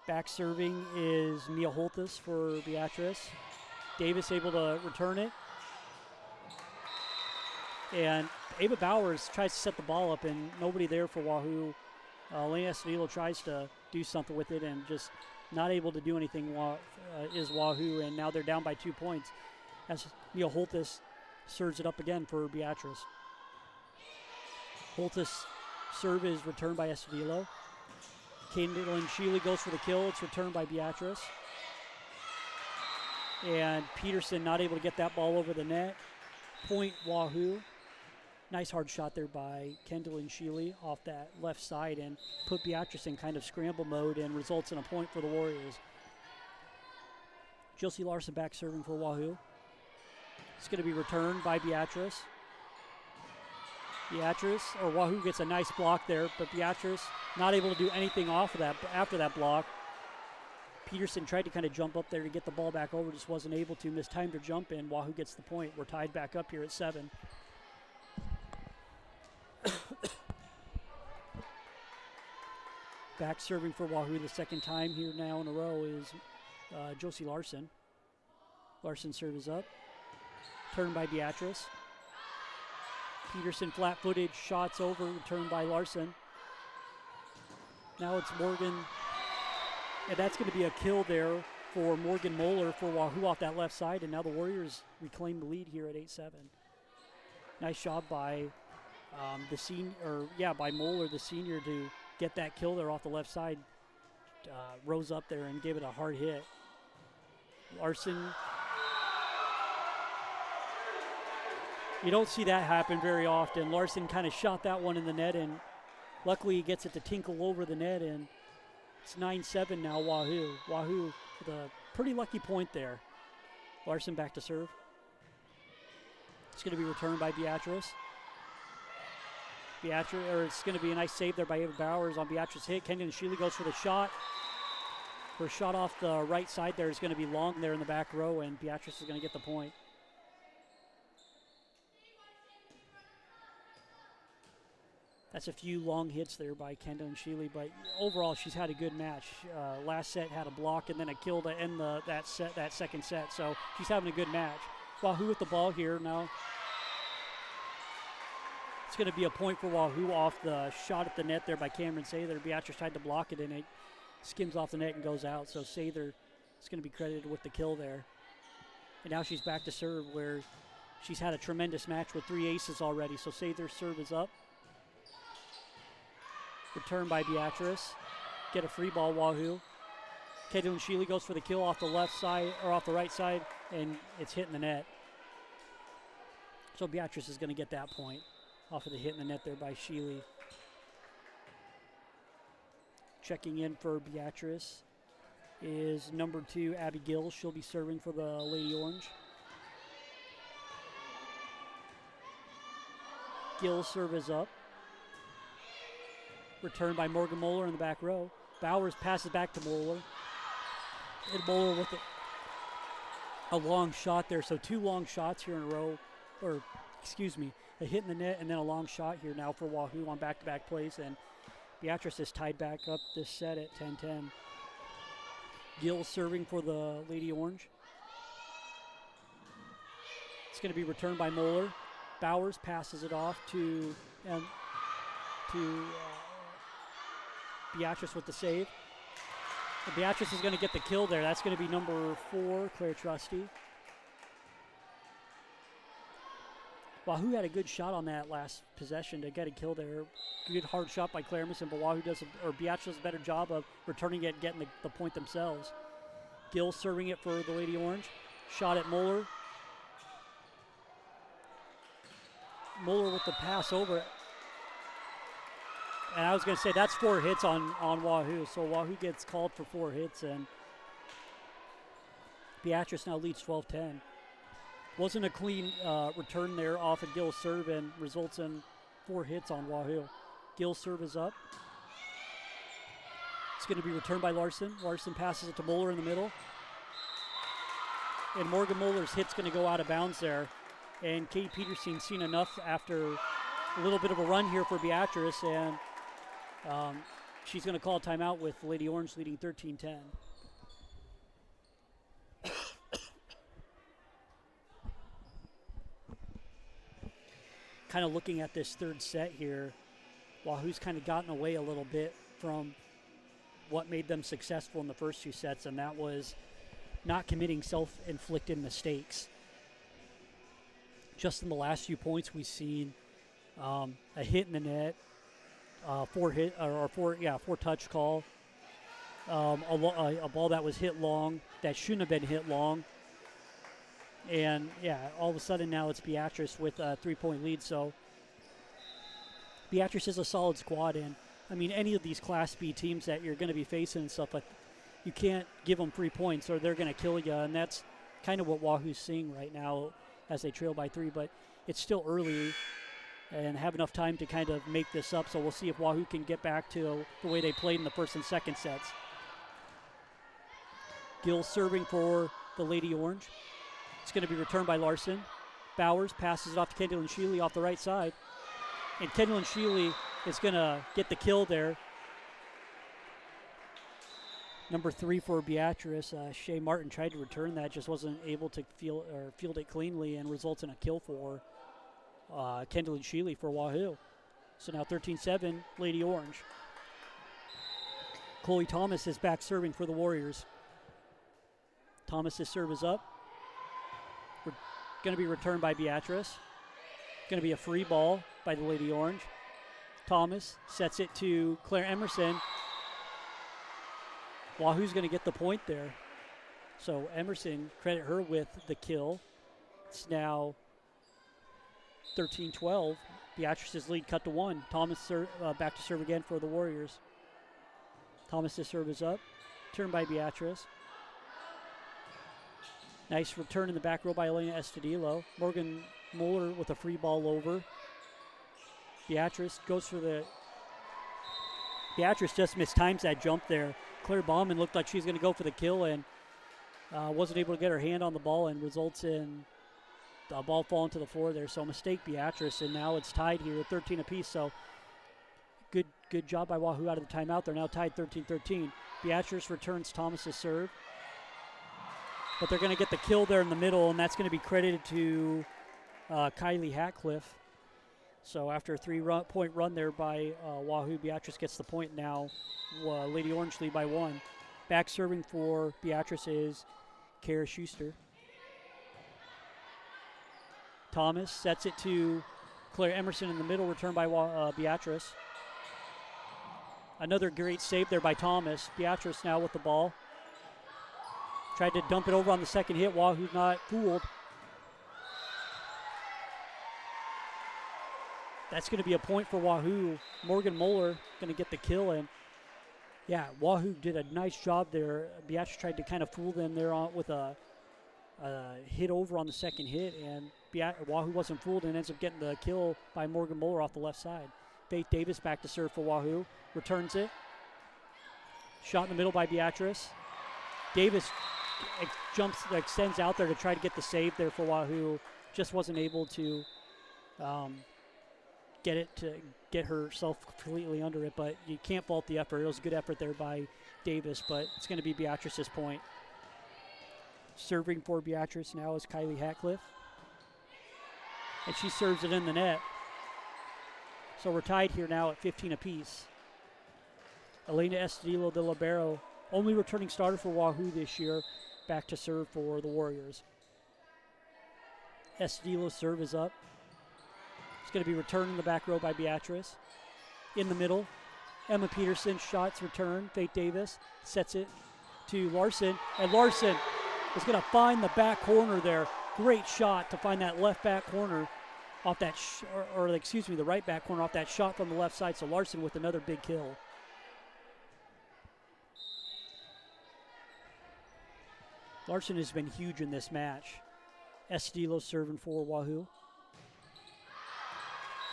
Back serving is Mia Holtis for Beatrice. Davis able to return it. And Ava Bowers tries to set the ball up, and nobody there for Wahoo. Elena Escondido tries to do something with it and just not able to do anything is Wahoo, and now they're down by 2 points as Mia Holtis serves it up again for Beatrice. Holtis' serve is returned by Escondido. Caitlin Sheely goes for the kill. It's returned by Beatrice. And Peterson not able to get that ball over the net. Point Wahoo. Nice hard shot there by Kendall and Sheely off that left side and put Beatrice in kind of scramble mode and results in a point for the Warriors. Josie Larson back serving for Wahoo. It's going to be returned by Beatrice. Wahoo gets a nice block there, but Beatrice not able to do anything off of that after that block. Peterson tried to kind of jump up there to get the ball back over, just wasn't able to. Mistimed her jump in. Wahoo gets the point. We're tied back up here at 7. Back serving for Wahoo the second time here now in a row is Josie Larson. Larson's serve is up. Turned by Beatrice. Peterson flat-footed, shots over, returned by Larson. Now it's Morgan, and that's going to be a kill there for Morgan Moeller for Wahoo off that left side, and now the Warriors reclaim the lead here at 8-7. Nice job by by Moeller, the senior, to get that kill there off the left side. Rose up there and gave it a hard hit. Larson. You don't see that happen very often. Larson kind of shot that one in the net, and luckily he gets it to tinkle over the net, and it's 9-7 now, Wahoo. Wahoo with a pretty lucky point there. Larson back to serve. It's going to be returned by Beatrice. It's going to be a nice save there by Ava Bowers on Beatrice hit. Kendall Sheely goes for the shot. Her shot off the right side there is going to be long there in the back row, and Beatrice is going to get the point. That's a few long hits there by Kendall and Sheely, but overall she's had a good match. Last set had a block and then a kill to end that second set, so she's having a good match. Wahoo with the ball here now. It's going to be a point for Wahoo off the shot at the net there by Cameron Sather. Beatrice tried to block it, and it skims off the net and goes out, so Sather is going to be credited with the kill there. And now she's back to serve, where she's had a tremendous match with 3 aces already, so Sather's serve is up. Returned by Beatrice. Get a free ball, Wahoo. Caitlin Sheely goes for the kill off the left side, or off the right side, and it's hitting the net. So Beatrice is going to get that point off of the hit in the net there by Sheely. Checking in for Beatrice is number 2, Abby Gill. She'll be serving for the Lady Orange. Gill's serve is up. Returned by Morgan Moeller in the back row. Bowers passes back to Moeller. And Moeller with a long shot there. So 2 long shots here in a row. A hit in the net and then a long shot here now for Wahoo on back-to-back plays. And Beatrice is tied back up this set at 10-10. Gill serving for the Lady Orange. It's going to be returned by Moeller. Bowers passes it off to Beatrice with the save. And Beatrice is going to get the kill there. That's going to be number 4, Claire Trusty. Wahoo had a good shot on that last possession to get a kill there. Good hard shot by Claire Emerson, but Wahoo Beatrice does a better job of returning it and getting the point themselves. Gill serving it for the Lady Orange. Shot at Moeller. Moeller with the pass over. And I was going to say that's 4 hits on Wahoo. So Wahoo gets called for 4 hits, and Beatrice now leads 12-10. Wasn't a clean return there off of Gill's serve and results in 4 hits on Wahoo. Gill's serve is up. It's going to be returned by Larson. Larson passes it to Moeller in the middle. And Morgan Moeller's hit's going to go out of bounds there. And Katie Peterson's seen enough after a little bit of a run here for Beatrice, and she's going to call a timeout with Lady Orange leading 13-10. Kind of looking at this third set here, Wahoo's kind of gotten away a little bit from what made them successful in the first 2 sets, and that was not committing self-inflicted mistakes. Just in the last few points, we've seen a hit in the net, 4 touch call, a ball that was hit long that shouldn't have been hit long. And, yeah, all of a sudden now it's Beatrice with a 3-point lead. So Beatrice is a solid squad. And, I mean, any of these Class B teams that you're going to be facing and stuff, like, you can't give them 3 points or they're going to kill you. And that's kind of what Wahoo's seeing right now as they trail by 3. But it's still early and have enough time to kind of make this up. So we'll see if Wahoo can get back to the way they played in the first and second sets. Gill serving for the Lady Orange. It's going to be returned by Larson. Bowers passes it off to Kendall Sheely off the right side. And Kendall Sheely is going to get the kill there. Number 3 for Beatrice. Shea Martin tried to return that, just wasn't able to field it cleanly, and results in a kill for Kendall Sheely for Wahoo. So now 13-7, Lady Orange. Chloe Thomas is back serving for the Warriors. Thomas's serve is up. Going to be returned by Beatrice. Going to be a free ball by the Lady Orange. Thomas sets it to Claire Emerson. Wahoo's going to get the point there. So Emerson, credit her with the kill. It's now 13-12. Beatrice's lead cut to 1. Thomas back to serve again for the Warriors. Thomas's serve is up. Turned by Beatrice. Nice return in the back row by Elena Estudillo. Morgan Moeller with a free ball over. Beatrice goes for the... Beatrice just mistimes that jump there. Claire Baumann looked like she's going to go for the kill and wasn't able to get her hand on the ball, and results in the ball falling to the floor there. So mistake Beatrice, and now it's tied here at 13 apiece. So good job by Wahoo out of the timeout. They're now tied 13-13. Beatrice returns Thomas's serve. But they're going to get the kill there in the middle, and that's going to be credited to Kylie Hatcliffe. So after a 3-point run there by Wahoo, Beatrice gets the point now. Lady Orange lead by 1. Back serving for Beatrice is Kara Schuster. Thomas sets it to Claire Emerson in the middle, returned by Beatrice. Another great save there by Thomas. Beatrice now with the ball. Tried to dump it over on the second hit. Wahoo's not fooled. That's going to be a point for Wahoo. Morgan Moeller going to get the kill. And, yeah, Wahoo did a nice job there. Beatrice tried to kind of fool them there with a hit over on the second hit. And Wahoo wasn't fooled and ends up getting the kill by Morgan Moeller off the left side. Faith Davis back to serve for Wahoo. Returns it. Shot in the middle by Beatrice. Davis extends out there to try to get the save there for Wahoo. Just wasn't able to get herself completely under it, but you can't fault the effort. It was a good effort there by Davis, but it's going to be Beatrice's point. Serving for Beatrice now is Kylie Hatcliffe, and she serves it in the net. So we're tied here now at 15 apiece. Elena Estudillo de Libero, only returning starter for Wahoo this year, back to serve for the Warriors. Estudillo's serve is up. going to be returned in the back row by Beatrice. In the middle, Emma Peterson, shots return. Faith Davis sets it to Larson, and Larson is going to find the back corner there. Great shot to find that left back corner off that, the right back corner off that shot from the left side. So Larson with another big kill. Larson has been huge in this match. Estudillo serving for Wahoo.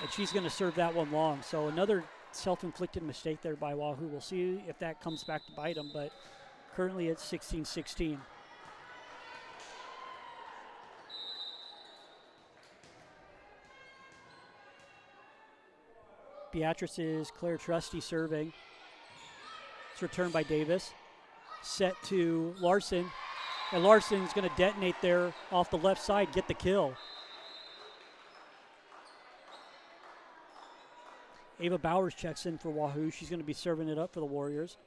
And she's going to serve that one long. So another self-inflicted mistake there by Wahoo. We'll see if that comes back to bite them, but currently it's 16-16. Beatrice's Claire Trusty serving. It's returned by Davis. Set to Larson. And Larson's going to detonate there off the left side, get the kill. Ava Bowers checks in for Wahoo. She's going to be serving it up for the Warriors.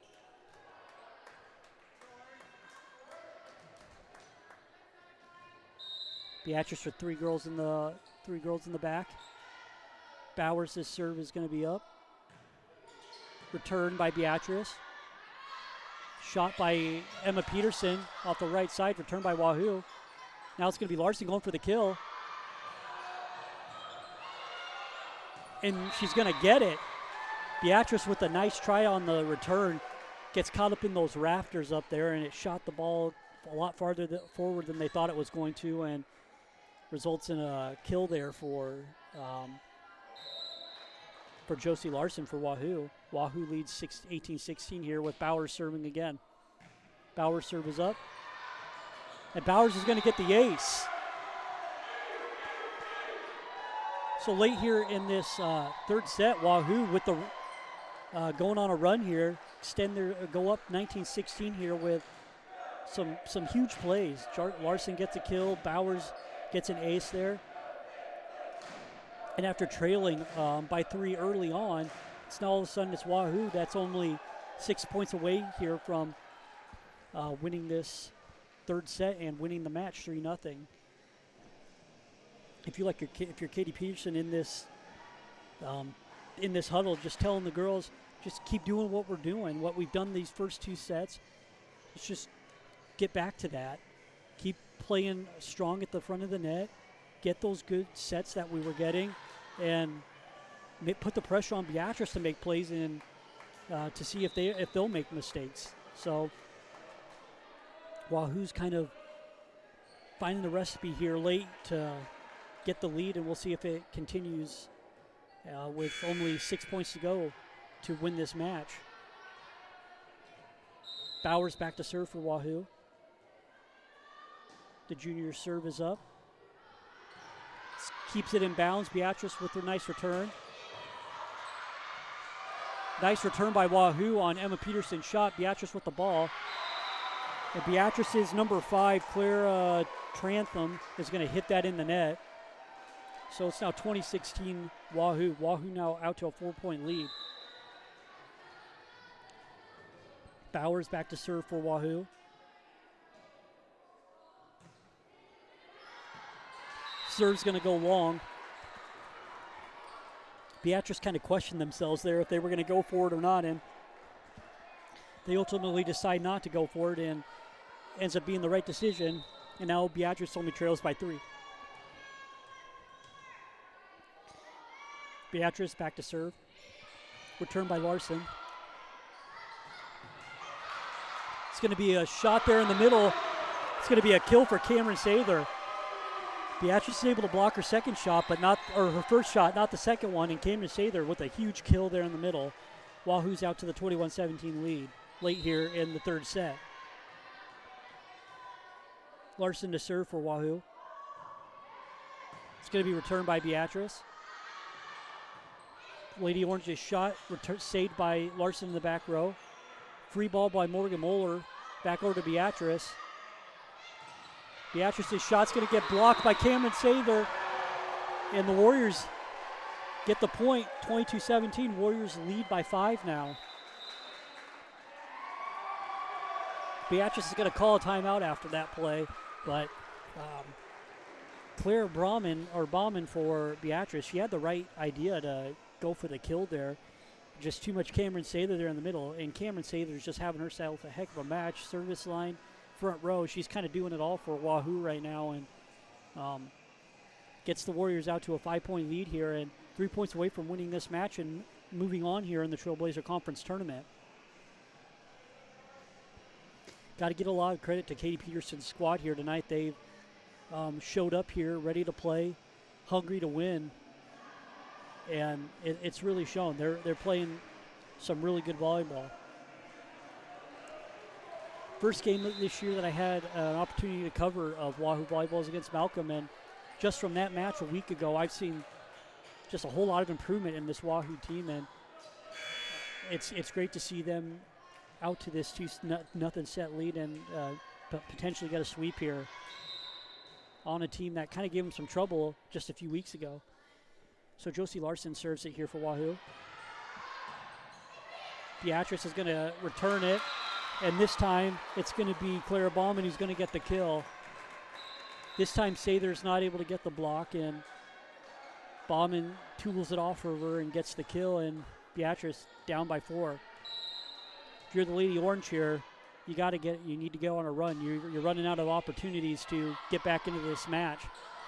Beatrice with three girls in the back. Bowers' serve is going to be up. Returned by Beatrice. Shot by Emma Peterson off the right side. Returned by Wahoo. Now it's going to be Larson going for the kill. And she's going to get it. Beatrice with a nice try on the return. Gets caught up in those rafters up there, and it shot the ball a lot farther forward than they thought it was going to, and results in a kill there for Josie Larson for Wahoo. Wahoo leads 18-16 here with Bowers serving again. Bowers serve is up. And Bowers is going to get the ace. So late here in this third set, Wahoo with the going on a run here, go up 19-16 here with some huge plays. Larson gets a kill. Bowers gets an ace there. And after trailing by 3 early on, it's now all of a sudden it's Wahoo that's only 6 points away here from winning this third set and winning the match 3-0. If you're Katie Peterson in this huddle, just telling the girls, just keep doing what we're doing, what we've done these first 2 sets. Let's just get back to that. Keep playing strong at the front of the net. Get those good sets that we were getting, and put the pressure on Beatrice to make plays and to see if they'll make mistakes. So Wahoo's kind of finding the recipe here late to get the lead, and we'll see if it continues with only 6 points to go to win this match. Bowers back to serve for Wahoo. The junior serve is up. Keeps it in bounds. Beatrice with her nice return. Nice return by Wahoo on Emma Peterson's shot. Beatrice with the ball. And Beatrice's number 5, Claire Trantham, is going to hit that in the net. So it's now 20-16 Wahoo. Wahoo now out to a 4-point lead. Bowers back to serve for Wahoo. Serve's going to go long. Beatrice kind of questioned themselves there if they were going to go for it or not, and they ultimately decide not to go for it, and ends up being the right decision. And now Beatrice only trails by 3. Beatrice back to serve. Return by Larson. It's going to be a shot there in the middle. It's going to be a kill for Cameron Sather. Beatrice is able to block her second shot, but her first shot, not the second one, and Cameron Sather with a huge kill there in the middle. Wahoo's out to the 21-17 lead late here in the third set. Larson to serve for Wahoo. It's going to be returned by Beatrice. Lady Orange's shot saved by Larson in the back row. Free ball by Morgan Moeller. Back over to Beatrice. Beatrice's shot's going to get blocked by Cameron Sather. And the Warriors get the point, 22-17. Warriors lead by 5 now. Beatrice is going to call a timeout after that play, but Claire Bauman for Beatrice, she had the right idea to go for the kill there. Just too much Cameron Sather there in the middle, and Cameron Sather's just having herself a heck of a match. Service line, front row, she's kind of doing it all for Wahoo right now, and gets the Warriors out to a 5-point lead here, and 3 points away from winning this match and moving on here in the Trailblazer Conference Tournament. Got to get a lot of credit to Katie Peterson's squad here tonight. They've showed up here ready to play, hungry to win, and it's really shown. They're playing some really good volleyball. First game this year that I had an opportunity to cover of Wahoo Volleyball is against Malcolm, and just from that match a week ago, I've seen just a whole lot of improvement in this Wahoo team, and it's great to see them out to this 2-0 set lead and potentially get a sweep here on a team that kind of gave them some trouble just a few weeks ago. So Josie Larson serves it here for Wahoo. Beatrice is going to return it, and this time it's going to be Clara Bauman who's going to get the kill. This time Sather's not able to get the block, and Bauman tools it off of her and gets the kill, and Beatrice down by 4. If you're the Lady Orange here, you need to go on a run. You're running out of opportunities to get back into this match.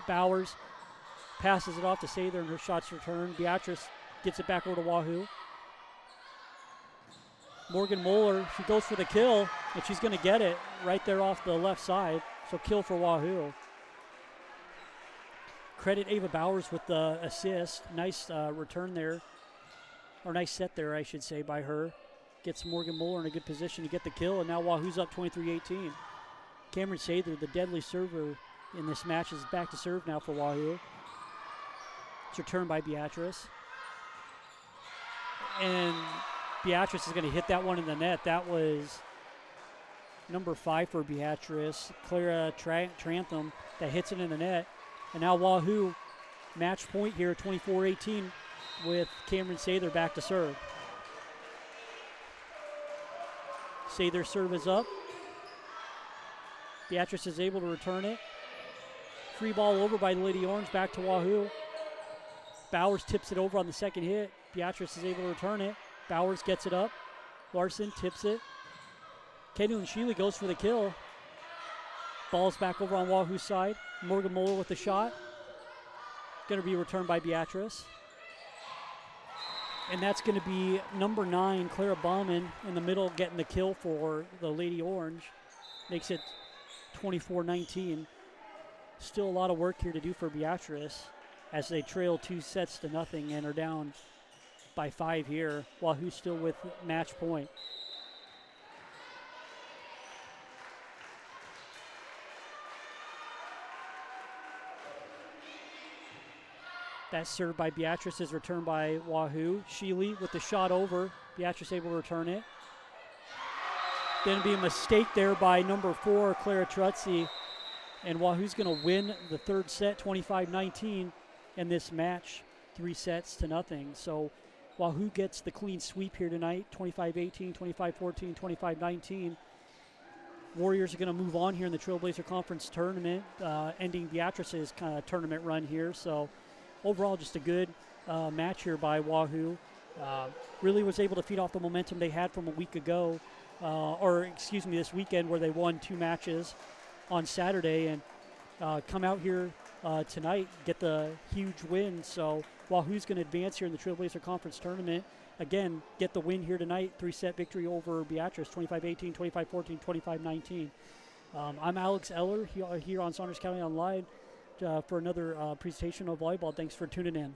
Bowers passes it off to Sather, and her shot's returned. Beatrice gets it back over to Wahoo. Morgan Moeller, she goes for the kill, and she's going to get it right there off the left side. So kill for Wahoo. Credit Ava Bowers with the assist. Nice return there, or nice set there, I should say, by her. Gets Morgan Moeller in a good position to get the kill, and now Wahoo's up 23-18. Cameron Sather, the deadly server in this match, is back to serve now for Wahoo. It's returned by Beatrice. And Beatrice is going to hit that one in the net. That was number 5 for Beatrice, Clara Trantham, that hits it in the net. And now Wahoo, match point here, 24-18, with Cameron Sather back to serve. Sather's serve is up. Beatrice is able to return it. Free ball over by the Lady Orange, back to Wahoo. Bowers tips it over on the second hit. Beatrice is able to return it. Bowers gets it up. Larson tips it. Kenu Nshili goes for the kill. Ball's back over on Wahoo's side. Morgan Moeller with the shot. Going to be returned by Beatrice. And that's going to be number 9, Clara Bauman, in the middle, getting the kill for the Lady Orange. Makes it 24-19. Still a lot of work here to do for Beatrice as they trail 2-0 and are down by 5 here. Wahoo still with match point. That serve by Beatrice is returned by Wahoo. Sheely with the shot over. Beatrice able to return it. Going to be a mistake there by number 4, Clara Trutzy. And Wahoo's going to win the third set, 25-19, in this match, 3-0. So Wahoo gets the clean sweep here tonight, 25-18, 25-14, 25-19. Warriors are going to move on here in the Trailblazer Conference Tournament, ending Beatrice's kind of tournament run here. So overall, just a good match here by Wahoo. Really was able to feed off the momentum they had from a week ago, this weekend, where they won 2 matches on Saturday, and come out here tonight, get the huge win. So Wahoo's going to advance here in the Trailblazer Conference Tournament. Again, get the win here tonight, 3-set victory over Beatrice, 25-18, 25-14, 25-19. I'm Alex Eller here on Saunders County Online for another presentation of volleyball. Thanks for tuning in.